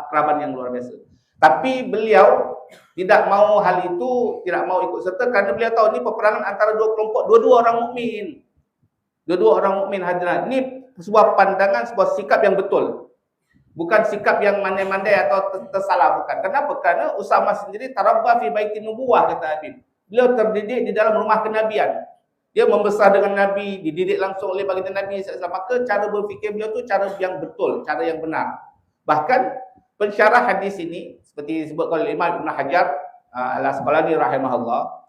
kerabat yang luar biasa. Tapi beliau tidak mau hal itu, tidak mau ikut serta kerana beliau tahu ini peperangan antara dua kelompok, dua-dua orang mukmin. Dua-dua orang mukmin hadirat. Ini sebuah pandangan, sebuah sikap yang betul. Bukan sikap yang mandai-mandai atau tersalah, bukan. Kenapa? Kerana Usamah sendiri tarabba fi baitin nubuwah, kata Habib. Beliau terdidik di dalam rumah kenabian. Dia membesar dengan Nabi, dididik langsung oleh baginda Nabi SAW. Maka cara berfikir beliau tu cara yang betul, cara yang benar. Bahkan pensyarah hadis ini seperti disebutkan oleh Imam Ibn Hajar Al-Asqalani rahimahullah,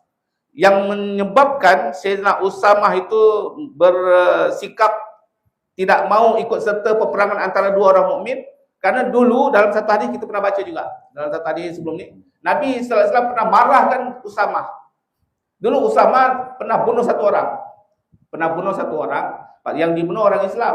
yang menyebabkan Sayyidina Usamah itu bersikap tidak mau ikut serta peperangan antara dua orang mukmin, kerana dulu dalam satu hadis kita pernah baca juga, dalam satu hadis sebelum ni, Nabi sallallahu alaihi wasallam pernah marahkan Usamah. Dulu Usamah pernah bunuh satu orang. Yang dibunuh orang Islam.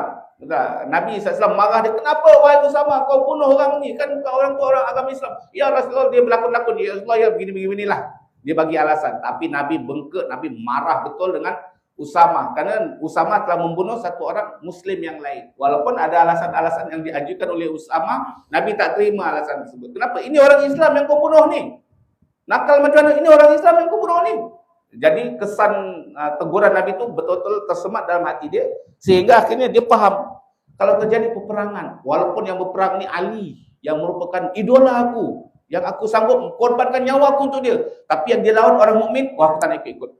Nabi SAW marah dia, kenapa wahai Usamah kau bunuh orang ni? Kan orang tu orang agama Islam. Ya Rasulullah, dia berlakon-lakon. Ya Rasulullah, ya begini-beginilah. Dia bagi alasan. Tapi Nabi bengkak, Nabi marah betul dengan Usamah. Kerana Usamah telah membunuh satu orang Muslim yang lain. Walaupun ada alasan-alasan yang diajukan oleh Usamah, Nabi tak terima alasan tersebut. Kenapa? Ini orang Islam yang kau bunuh ni. Nakal macam mana? Ini orang Islam yang kau bunuh ni. Jadi kesan teguran Nabi itu betul-betul tersemat dalam hati dia. Sehingga akhirnya dia faham. Kalau terjadi peperangan, walaupun yang berperang ni Ali, yang merupakan idola aku, yang aku sanggup mengorbankan nyawa aku untuk dia. Tapi yang dia lawan orang mukmin, wah aku tak nak ikut.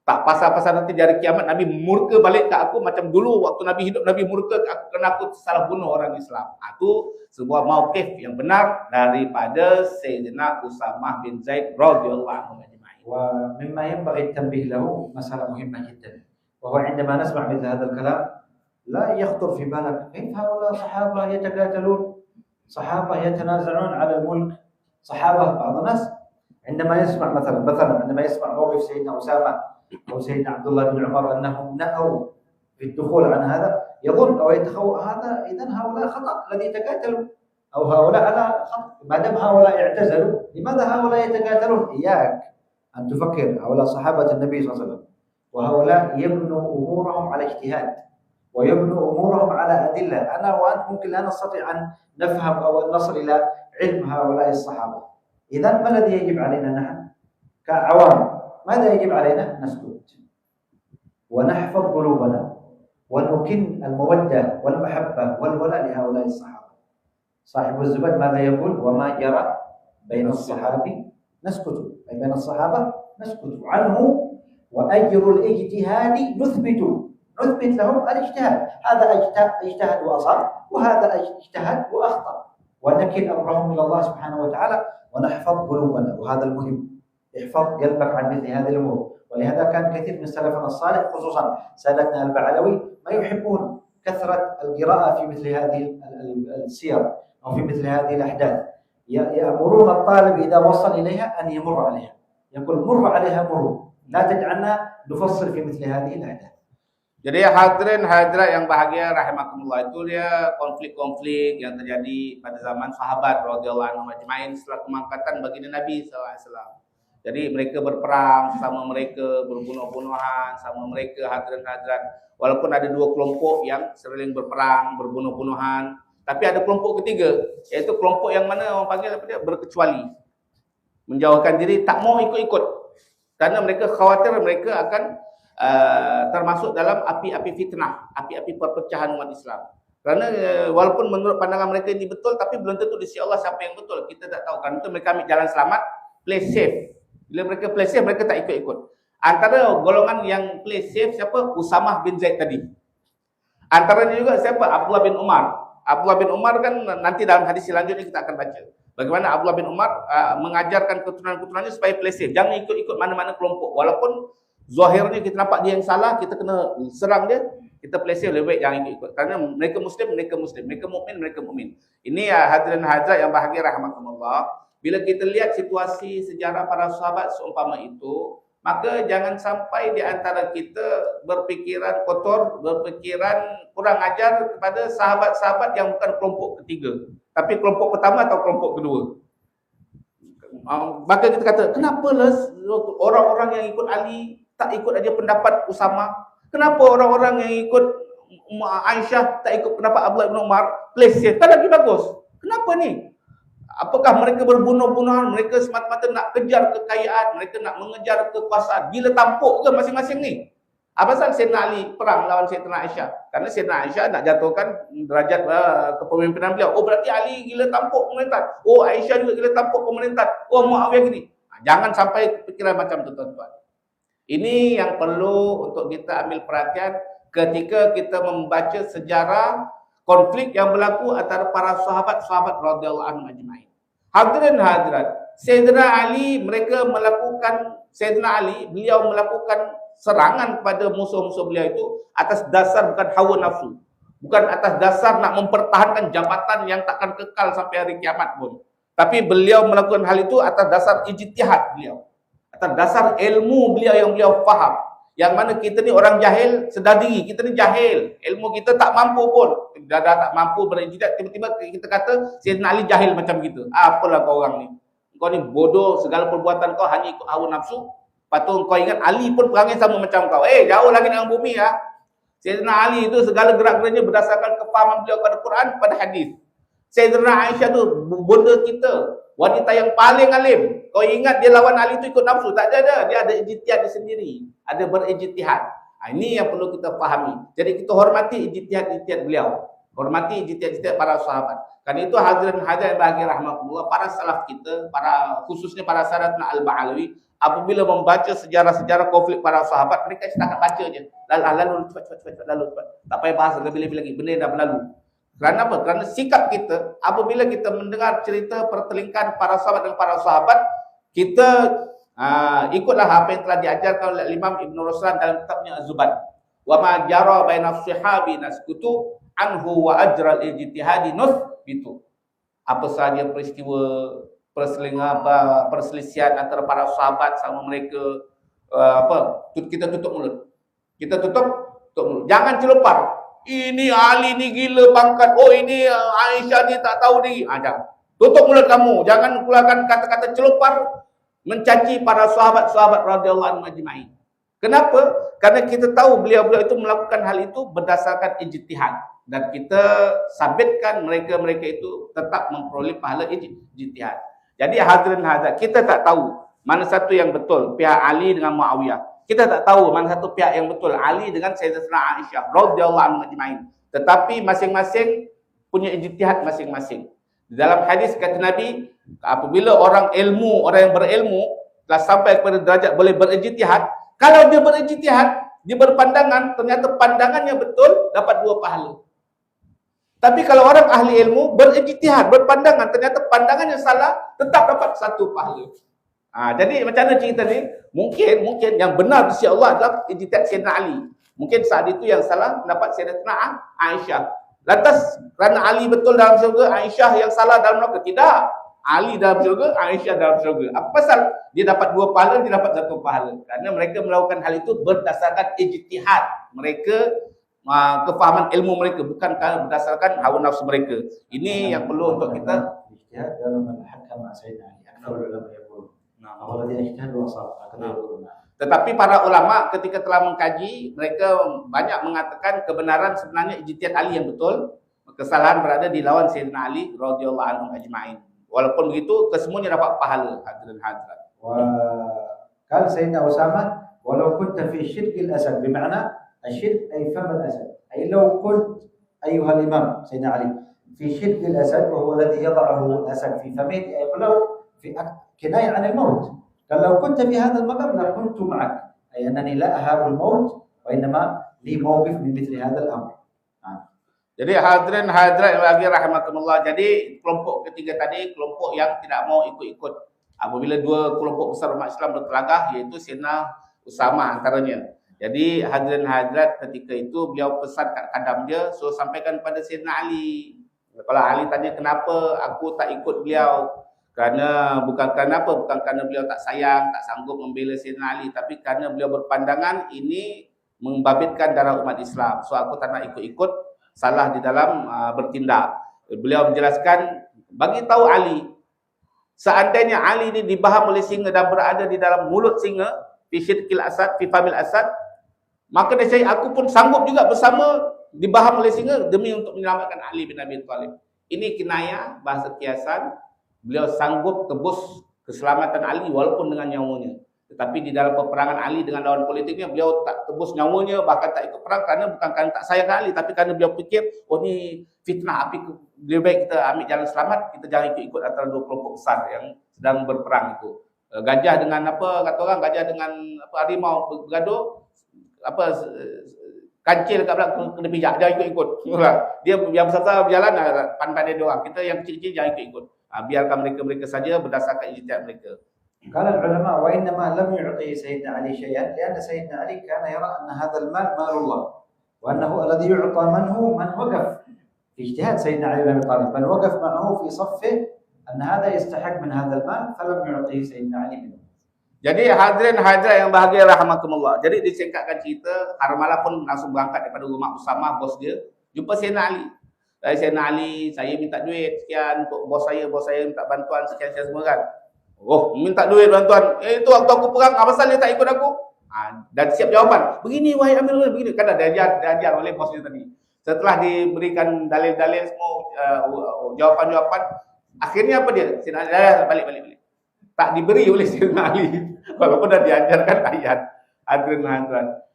Tak pasal-pasal nanti di hari kiamat Nabi murka balik ke aku macam dulu waktu Nabi hidup, Nabi murka ke aku kerana aku salah bunuh orang Islam. Itu sebuah mauqif yang benar daripada Sayyidina Usamah bin Zaid radhiyallahu anhu. ومما ينبغي التنبيه له مسألة مهمة جدا، وهو عندما نسمع مثل هذا الكلام لا يخطر في بالك كيف هؤلاء صحابة يتقاتلون، صحابة يتنازعون على الملك، صحابة. بعض الناس عندما يسمع مثلا عندما يسمع موقف سيدنا أسامة أو سيدنا عبد الله بن عمر أنهم نهوا في الدخول عن هذا، يظن أو يتخوف هذا إذن هؤلاء خطأ الذي يتقاتلون، أو هؤلاء على خطأ. ما دام هؤلاء اعتزلوا لماذا هؤلاء يتقاتلون؟ إياك أن تفكر هؤلاء صحابة النبي صلى الله عليه وسلم، وهؤلاء يبنوا أمورهم على اجتهاد ويبنوا أمورهم على أدلة. أنا وأنت ممكن لا نستطيع أن نفهم أو نصل إلى علم هؤلاء الصحابة. إذن ما الذي يجب علينا نحن كعوام؟ ماذا يجب علينا؟ نسكت ونحفظ قلوبنا ونكن المودة والمحبة والولاء لهؤلاء الصحابة. صاحب الزبد ماذا يقول؟ وما جرى بين الصحابة نسكت، أي بين الصحابة نسكت عنه، وأجر الاجتهاد نثبت لهم الاجتهاد. هذا اجتهد وأصاب، وهذا اجتهد وأخطأ، ونكل أمرهم إلى الله سبحانه وتعالى ونحفظ قلوبنا، وهذا المهم. احفظ قلبك عن مثل هذه الأمور. ولهذا كان كثير من سلفنا الصالح خصوصا سادتنا البعلوي ما يحبون كثرة القراءة في مثل هذه السير أو في مثل هذه الأحداث. يأمرون الطالب إذا وصل إليها أن يمر عليها، يقول مر عليها مرور، لا تجعلنا نفصل في مثل هذه الأحداث. Jadi hadirin hadirat yang bahagia rahimakumullah, itu dia konflik-konflik yang terjadi pada zaman sahabat radhiyallahu anhum ajmain setelah kemangkatan baginda Nabi sallallahu alaihi wasallam. Jadi mereka berperang sama mereka, berbunuh-bunuhan sama mereka hadirin hadirat. Walaupun ada dua kelompok yang sering berperang, berbunuh-bunuhan, tapi ada kelompok ketiga, iaitu kelompok yang mana orang panggil apa dia, berkecuali. Menjauhkan diri, tak mau ikut-ikut. Kerana mereka khawatir mereka akan termasuk dalam api-api fitnah, api-api perpecahan umat Islam. Kerana walaupun menurut pandangan mereka ini betul, tapi belum tentu di sisi Allah siapa yang betul. Kita tak tahu. Kerana itu mereka ambil jalan selamat, play safe. Bila mereka play safe, mereka tak ikut-ikut. Antara golongan yang play safe siapa? Usamah bin Zaid tadi. Antaranya juga siapa? Abdullah bin Umar. Abdullah bin Umar kan nanti dalam hadis selanjutnya kita akan baca. Bagaimana Abdullah bin Umar mengajarkan keturunan-keturunannya supaya play safe. Jangan ikut-ikut mana-mana kelompok. Walaupun zahirnya kita nampak dia yang salah, kita kena serang dia, kita play safe lebih baik jangan ikut. Kerana mereka Muslim, mereka mukmin. Ini hadirin hadirat yang bahagia rahimakumullah. Bila kita lihat situasi sejarah para sahabat seumpama itu, maka jangan sampai di antara kita berfikiran kotor, berfikiran kurang ajar kepada sahabat-sahabat yang bukan kelompok ketiga, tapi kelompok pertama atau kelompok kedua. Maka kita kata, kenapalah orang-orang yang ikut Ali tak ikut aja pendapat Usama? Kenapa orang-orang yang ikut Aisyah tak ikut pendapat Abdullah bin Umar? Place safe, kan lagi bagus. Kenapa ni? Apakah mereka berbunuh-bunuhan? Mereka semata-mata nak kejar kekayaan, mereka nak mengejar kekuasaan. Gila tampuk ke masing-masing ni? Apa pasal Sayyidina Ali perang lawan Sayyidina Aisyah? Kerana Sayyidina Aisyah nak jatuhkan derajat kepemimpinan beliau. Oh berarti Ali gila tampuk pemerintah. Oh Aisyah juga gila tampuk pemerintah. Oh Muawiyah gini. Jangan sampai pikiran macam tu tuan-tuan. Ini yang perlu untuk kita ambil perhatian ketika kita membaca sejarah konflik yang berlaku antara para sahabat-sahabat radhiyallahu anhum ajmain. Hadirin hadirat, Sayyidina Ali beliau melakukan serangan kepada musuh-musuh beliau itu atas dasar bukan hawa nafsu, bukan atas dasar nak mempertahankan jabatan yang takkan kekal sampai hari kiamat pun. Tapi beliau melakukan hal itu atas dasar ijtihad beliau, atas dasar ilmu beliau yang beliau faham. Yang mana kita ni orang jahil sedar diri, kita ni jahil, ilmu kita tak mampu pun, dah tak mampu berijtihad, tiba-tiba kita kata Sayyidina Ali jahil macam gitu. Apalah kau orang ni, kau ni bodoh, segala perbuatan kau hanya ikut hawa nafsu. Patut kau ingat Ali pun perangai sama macam kau. Jauh lagi dengan bumi ya. Sayyidina Ali itu segala gerak-geriknya berdasarkan kefahaman beliau pada Quran, pada hadis. Sayyidina Aisyah tu bunda kita, wanita yang paling alim. Kau ingat dia lawan Ali itu ikut nafsu? Tak ada. Dia ada ijtihad dia sendiri. Ada berijtihad. Ini yang perlu kita fahami. Jadi kita hormati ijtihad beliau. Hormati ijtihad para sahabat. Karena itu hadirin hadirat yang bahagia rahmatullah, para salaf kita, khususnya para sahabatna al-Ba'alawi, apabila membaca sejarah-sejarah konflik para sahabat, mereka setakat baca je. Lalu cepat, lalu cepat. Tak payah bahas lebih-lebih lagi. Benda dah berlalu. Kerana apa? Kerana sikap kita, apabila kita mendengar cerita pertelingkan para sahabat dan para sahabat, kita ikutlah apa yang telah diajarkan oleh Imam Ibn Ruslan dalam kitabnya Az-Zubad. Wa ma jara baina as-sahabi naskutu anhu wa ajral ijtihadi nuthbitu. Apa sahaja peristiwa perselisihan antara para sahabat sama mereka, kita tutup mulut. Kita tutup mulut. Jangan celupar. Ini Ali ni gila pangkat. Oh ini Aisyah ni tak tahu diri. Jangan. Tutup mulut kamu. Jangan keluarkan kata-kata celupar mencaci para sahabat-sahabat radhiyallahu anhum ajmain. Kenapa? Karena kita tahu beliau-beliau itu melakukan hal itu berdasarkan ijtihad, dan kita sabitkan mereka-mereka itu tetap memperoleh pahala ijtihad. Jadi hadirin hadirat, kita tak tahu mana satu yang betul, pihak Ali dengan Muawiyah. Kita tak tahu mana satu pihak yang betul, Ali dengan Sayyidatina Aisyah radhiyallahu anha ajmain. Tetapi masing-masing punya ijtihad masing-masing. Di dalam hadis kata Nabi, apabila orang yang berilmu telah sampai kepada derajat boleh berijtihad, kalau dia berijtihad, dia berpandangan, ternyata pandangannya betul, dapat 2 pahala. Tapi kalau orang ahli ilmu berijtihad, berpandangan, ternyata pandangan yang salah, tetap dapat satu pahala. Jadi macam mana cerita ni? Mungkin yang benar di sisi Allah adalah ijtihad Sayyidina Ali. Mungkin saat itu yang salah pendapat Sayyidatina Aisyah. Lantas kerana Ali betul dalam syurga, Aisyah yang salah dalam neraka? Tidak. Ali dalam syurga, Aisyah dalam syurga. Apa pasal? Dia dapat dua pahala, dia dapat satu pahala. Kerana mereka melakukan hal itu berdasarkan ijtihad mereka, kefahaman ilmu mereka, bukan berdasarkan hawa nafsu mereka. Ini yang perlu untuk kita. الاجتهاد قالوا من حكم مع سيدنا علي اكثر العلماء يقولون هو الذين اجتهدوا وصاروا هكذا يقولون. Tetapi para ulama ketika telah mengkaji, mereka banyak mengatakan kebenaran sebenarnya ijtihad Ali yang betul, kesalahan berada di lawan Sayyidina Ali radhiyallahu anhu ajma'in. Walaupun begitu, kesemuanya dapat pahala. Hadirin hadirat. وقال سيدنا أسامة ولو كنت في شرك الأسد، بمعنى الشرك أي فم الأسد، أي لو كنت أيها الإمام سيدنا علي في شرك الأسد وهو الذي يضعه الأسد في فمه، أي لو في كناية عن الموت، قال لو كنت في هذا المقام لكنت معك، أي أنني لا أهاب الموت وإنما لي موقف من مثل هذا الأمر. Jadi hadirin hadirat yang lagi rahimakumullah. Jadi kelompok ketiga tadi kelompok yang tidak mau ikut-ikut apabila dua kelompok besar umat Islam bertelagah, iaitu Sayyidina Usamah antaranya. Jadi hadirin hadirat ketika itu beliau pesan kat kadam dia, suruh sampaikan kepada Sayyidina Ali. Kalau Ali tanya kenapa aku tak ikut beliau, bukan kerana beliau tak sayang, tak sanggup membela Sayyidina Ali, tapi kerana beliau berpandangan ini membabitkan darah umat Islam. So aku tak nak ikut-ikut, salah di dalam bertindak. Beliau menjelaskan, bagi tahu Ali, seandainya Ali ini dibaham oleh singa dan berada di dalam mulut singa, fi syirkil asad, fi famil asad, maka nescaya aku pun sanggup juga bersama dibaham oleh singa demi untuk menyelamatkan Ali bin Abi Thalib. Ini kinayah, bahasa kiasan, beliau sanggup tebus keselamatan Ali walaupun dengan nyawanya. Tetapi di dalam peperangan Ali dengan lawan politiknya, beliau tak tebus nyawanya, bahkan tak ikut perang bukan kerana tak sayang Ali, tapi kerana beliau fikir, oh ni fitnah api, lebih baik kita ambil jalan selamat, kita jangan ikut-ikut antara dua kelompok besar yang sedang berperang itu. Gajah dengan kata orang, gajah dengan harimau bergaduh, kancil kat belakang kena pijak, jangan ikut-ikut. Dia yang besar-besar berjalan, pandai dia orang. Kita yang kecil-kecil jangan ikut-ikut. Biarkan mereka saja berdasarkan ijtihad mereka. قال العلماء وإنما لم يعطي سيدنا علي شيئا لأن سيدنا علي كان يرى أن هذا المال مال الله، وأنه الذي يعطى من وقف في اجتهاد سيدنا علي بن أبي طالب، من وقف معه في صفه أن هذا يستحق من هذا المال فلم يعطيه سيدنا علي بن. Jadi hadirin hadirat yang bahagia rahimakumullah. Jadi disingkatkan cerita, Harmalah pun langsung berangkat daripada rumah Usamah, bos dia, jumpa Sayyidina Ali. Sayyidina Ali, saya minta duit sekian untuk bos saya minta bantuan sekian semua kan. Oh, minta duit bantuan. Itu waktu aku perang, apa pasal dia tak ikut aku? Dan siap jawapan. Begini wahai Amirul, begini. Kan dah diajar oleh bos dia tadi. Setelah diberikan dalil-dalil semua, jawapan-jawapan, akhirnya apa dia? Sayyidina Ali balik. Tak diberi oleh Sayyidina Ali. Walaupun dah diajarkan ayat. Hadirin hadirat.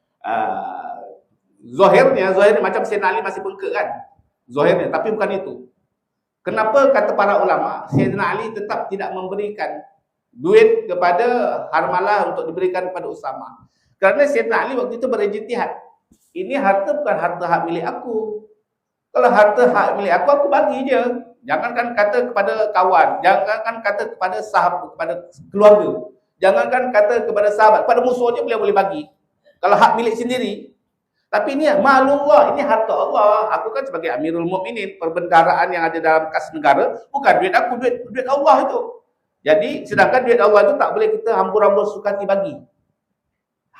Zahirnya macam Sayyidina Ali masih bengkak kan? Zahirnya, tapi bukan itu. Kenapa kata para ulama Sayyidina Ali tetap tidak memberikan duit kepada Harmalah untuk diberikan kepada Usamah? Kerana Sayyidina Ali waktu itu berijtihad. Ini harta bukan harta hak milik aku. Kalau harta hak milik aku bagi je. Jangankan kata kepada kawan, jangankan kata kepada sahabat, kepada keluarga. Jangankan kata kepada sahabat, kepada musuhnya beliau boleh bagi. Kalau hak milik sendiri. Tapi ini malullah, ini harta Allah. Aku kan sebagai Amirul Mukminin, perbendaharaan yang ada dalam kas negara, bukan duit aku, duit Allah itu. Jadi sedangkan duit Allah itu tak boleh kita hambur-hambur sukati bagi.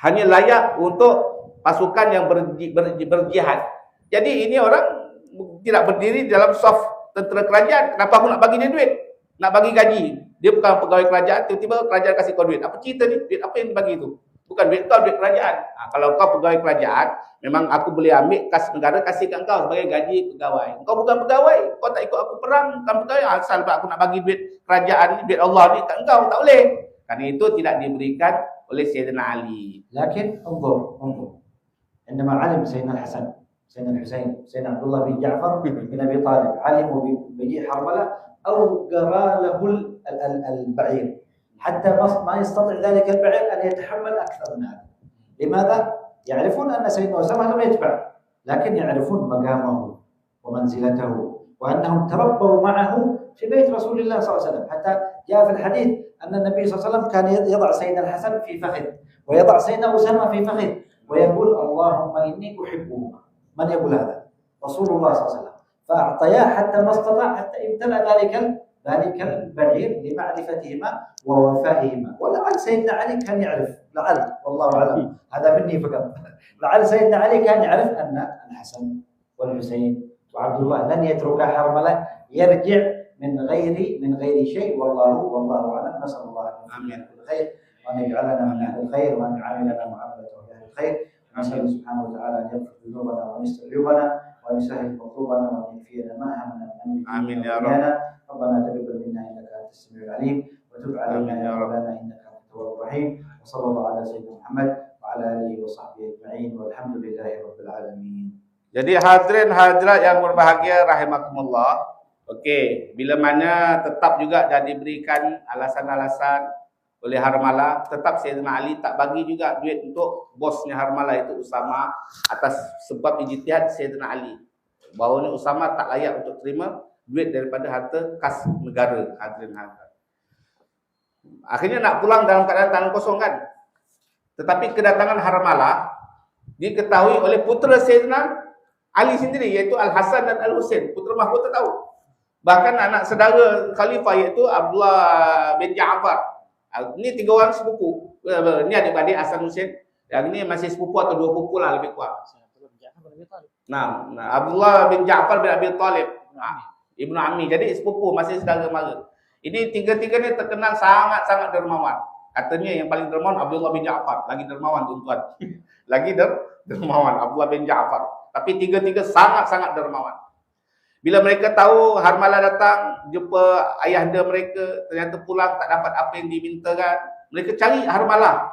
Hanya layak untuk pasukan yang berjihad. Jadi ini orang tidak berdiri dalam saf tentera kerajaan. Kenapa aku nak bagi dia duit? Nak bagi gaji. Dia bukan pegawai kerajaan, tiba-tiba kerajaan kasih kau duit. Apa cerita ni? Duit apa yang dibagi itu? Bukan duit kau, duit kerajaan. Kalau kau pegawai kerajaan, memang aku boleh ambil kas negara kasih kat kau sebagai gaji pegawai. Kau bukan pegawai, kau tak ikut aku perang, bukan pegawai. Asal aku nak bagi duit kerajaan ni, duit Allah ni kat kau, tak boleh. Kerana itu tidak diberikan oleh Sayyidina Ali. Lakin انظر عندما علم سيدنا الحسن سيدنا الحسين سيدنا عبد الله بن جعفر بن ابي طالب علموا بمجيء حرمله اوقر له البعير حتى ما يستطيع ذلك البعير ان يتحمل اكثر من هذا. لماذا؟ يعرفون ان سيدنا اسامه لم يتبع، لكن يعرفون مقامه ومنزلته، وأنهم تربوا معه في بيت رسول الله صلى الله عليه وسلم، حتى جاء في الحديث أن النبي صلى الله عليه وسلم كان يضع سيدنا الحسن في فخذ ويضع سيدنا أسامة في فخذ ويقول اللهم إني أحبهما. من يقول هذا؟ رسول الله صلى الله عليه وسلم. فأعطياه حتى ما استطاع، حتى امتلأ ذلك البعير لمعرفتهما ووفائهما. ولعل سيدنا علي كان يعرف، لعل، والله أعلم، هذا مني فقط، لعل سيدنا علي كان يعرف أن الحسن والحسين وعبد الله لن يترك حرملة يرجع من غير شيء، والله أعلم. نسأل الله أن يكون الخير وأن يجعلنا من أهل الخير وأن يعاملنا معاملة أهل الخير. نسأل سبحانه وتعالى أن يغفر ذنوبنا وأن يستر عيوبنا وأن يسهل مطلوبنا وأن يكفينا ما همنا من أمر آمين يا رب. ربنا تقبل منا إنك أنت السميع العليم وتب علينا يا مولانا إنك أنت التواب الرحيم. وصلى الله على سيدنا محمد وعلى آله وصحبه أجمعين والحمد لله رب العالمين. Jadi hadirin hadirat yang berbahagia rahimakumullah. Okey, bila mana tetap juga dah diberikan alasan-alasan oleh Harmalah, tetap Sayyidina Ali tak bagi juga duit untuk bosnya Harmalah itu Usama atas sebab ijtihad Sayyidina Ali. Bahawanya Usama tak layak untuk terima duit daripada harta kas negara, hadirin hadirat. Akhirnya nak pulang dalam keadaan tangan kosong kan. Tetapi kedatangan Harmalah diketahui oleh putera Sayyidina Ali sendiri, iaitu Al-Hasan dan Al-Husain, putera mahkota tahu. Bahkan anak saudara khalifah iaitu Abdullah bin Ja'far. Ini 3 orang sepupu. Ini adik-adik Hasan Husain. Yang ini masih sepupu atau 2 sepupu lah lebih kurang. Nah, Abdullah bin Ja'far bin Abi Talib, Ibnu Ammi. Jadi sepupu, masih saudara mara. Ini 3-3 ni terkenal sangat-sangat dermawan. Katanya yang paling dermawan Abdullah bin Ja'far, lagi dermawan tuan-tuan. Lagi dermawan Abdullah bin Ja'far. Tapi 3-3 sangat-sangat dermawan. Bila mereka tahu Harmalah datang jumpa ayahanda mereka, ternyata pulang tak dapat apa yang dimintakan, mereka cari Harmalah.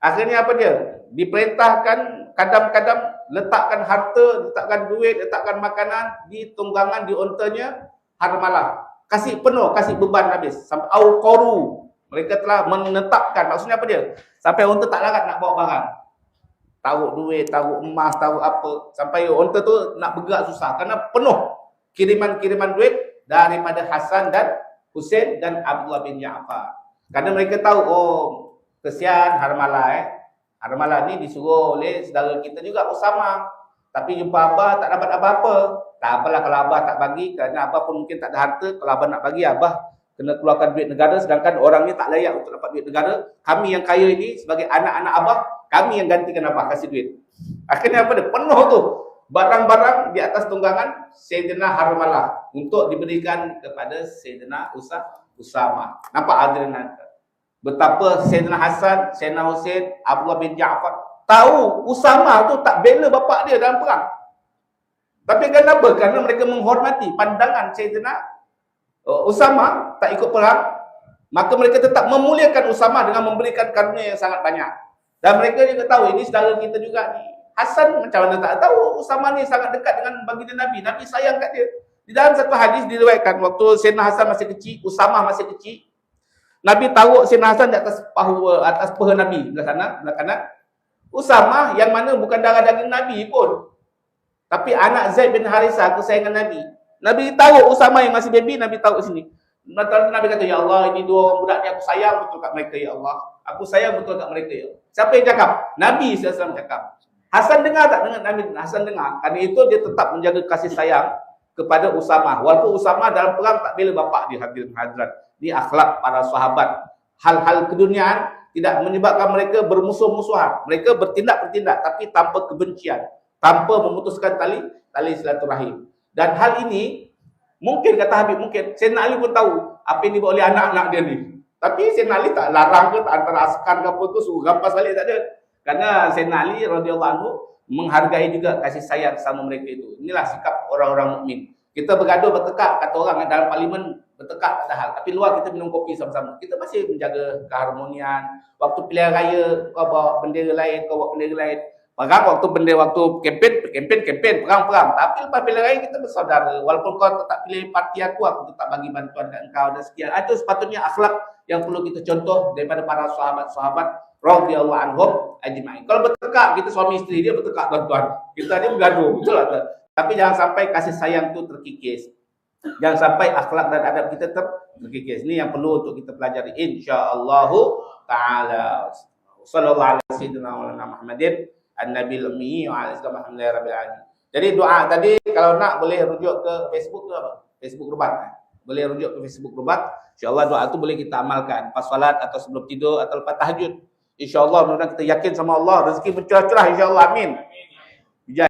Akhirnya apa dia? Diperintahkan kadam-kadam letakkan harta, letakkan duit, letakkan makanan di tunggangan, di ontanya Harmalah. Kasih penuh, kasih beban habis. Sampai au-qaru. Mereka telah menetapkan. Maksudnya apa dia? Sampai onta tak larat nak bawa barang. Taruh duit, taruh emas, taruh apa. Sampai onta tu nak bergerak susah. Kerana penuh kiriman-kiriman duit daripada Hasan dan Husain dan Abdullah bin Ja'far. Kerana mereka tahu, oh kesian Harmalah. Harmalah ni disuruh oleh saudara kita juga Usama. Tapi jumpa Abah tak dapat apa-apa. Tak apalah kalau Abah tak bagi. Kerana Abah pun mungkin tak ada harta. Kalau Abah nak bagi, Abah kena keluarkan duit negara. Sedangkan orang ni tak layak untuk dapat duit negara. Kami yang kaya ini sebagai anak-anak Abah, kami yang gantikan Abah kasih duit. Akhirnya apa dia? Penuh tu barang-barang di atas tunggangan Sayyidina Harmalah untuk diberikan kepada Sayyidina Usama. Nampak hadirin? Betapa Sayyidina Hasan, Sayyidina Husain, Abdullah bin Ja'far tahu Usama tu tak bela bapak dia dalam perang. Tapi kenapa? Kerana mereka menghormati pandangan Sayyidina Usama tak ikut perang. Maka mereka tetap memuliakan Usama dengan memberikan karunia yang sangat banyak. Dan mereka juga tahu ini saudara kita juga ni. Hasan macam mana tak tahu Usama ni sangat dekat dengan baginda Nabi. Nabi sayang kat dia. Di dalam satu hadis diriwayatkan waktu Sayyidina Hasan masih kecil, Usama masih kecil, Nabi taruh Sayyidina Hasan di atas paha Nabi belah kanan. Usama yang mana bukan darah daging Nabi pun, tapi anak Zaid bin Harithah, kesayangan Nabi. Nabi taruh Usama yang masih baby, Nabi taruh sini. Nabi kata, ya Allah, ini 2 orang budak ni aku sayang betul kat mereka, ya Allah. Aku sayang betul kat mereka, ya Allah. Siapa yang cakap? Nabi SAW cakap. Hasan dengar tak? Nabi Hasan dengar. Kerana itu dia tetap menjaga kasih sayang kepada Usama. Walaupun Usama dalam perang tak bela bapak dia, hadirin hadirat. Ini akhlak para sahabat. Hal-hal keduniaan tidak menyebabkan mereka bermusuh-musuhan. Mereka bertindak tapi tanpa kebencian, tanpa memutuskan tali silaturahim. Dan hal ini mungkin kata Habib, mungkin Sayyidina Ali pun tahu apa yang dibuat oleh anak-anak dia ni. Tapi Sayyidina Ali tak larang ke, tak antara askar ke apa tu suruh rampas balik, tak ada. Kerana Sayyidina Ali radhiyallahu anhu menghargai juga kasih sayang sama mereka itu. Inilah sikap orang-orang mukmin. Kita bergaduh bertekak, kata orang dalam parlimen bertekak tak ada hal. Tapi luar kita minum kopi sama-sama. Kita masih menjaga keharmonian. Waktu pilihan raya kau bawa bendera lain, kau bawa bendera lain. Perang waktu kempen, perang. Tapi lepas pilihan raya kita bersaudara. Walaupun kau tak pilih parti aku tetap bagi bantuan kat engkau dan sekian. Itu sepatutnya akhlak yang perlu kita contoh daripada para sahabat-sahabat radhiyallahu anhum ajma'in. Kalau bertekak, kita suami isteri dia bertekak tuan-tuan. Kita ni bergaduh, betul tak? Tapi jangan sampai kasih sayang tu terkikis. Jangan sampai akhlak dan adab kita terkikis. Ini yang perlu untuk kita pelajari insya-Allah taala. Sallallahu alaihi wasallam Muhammadin an-nabil ummi wa ala alhamdulillahi rabbil alamin. Jadi doa tadi kalau nak boleh rujuk ke Facebook ke apa? Facebook Rubat. Boleh rujuk ke Facebook Rubat. Insya-Allah doa tu boleh kita amalkan pas salat atau sebelum tidur atau lepas tahajud. Insya-Allah mudah-mudahan kita yakin sama Allah, rezeki bercurah-curah insya-Allah. Amin.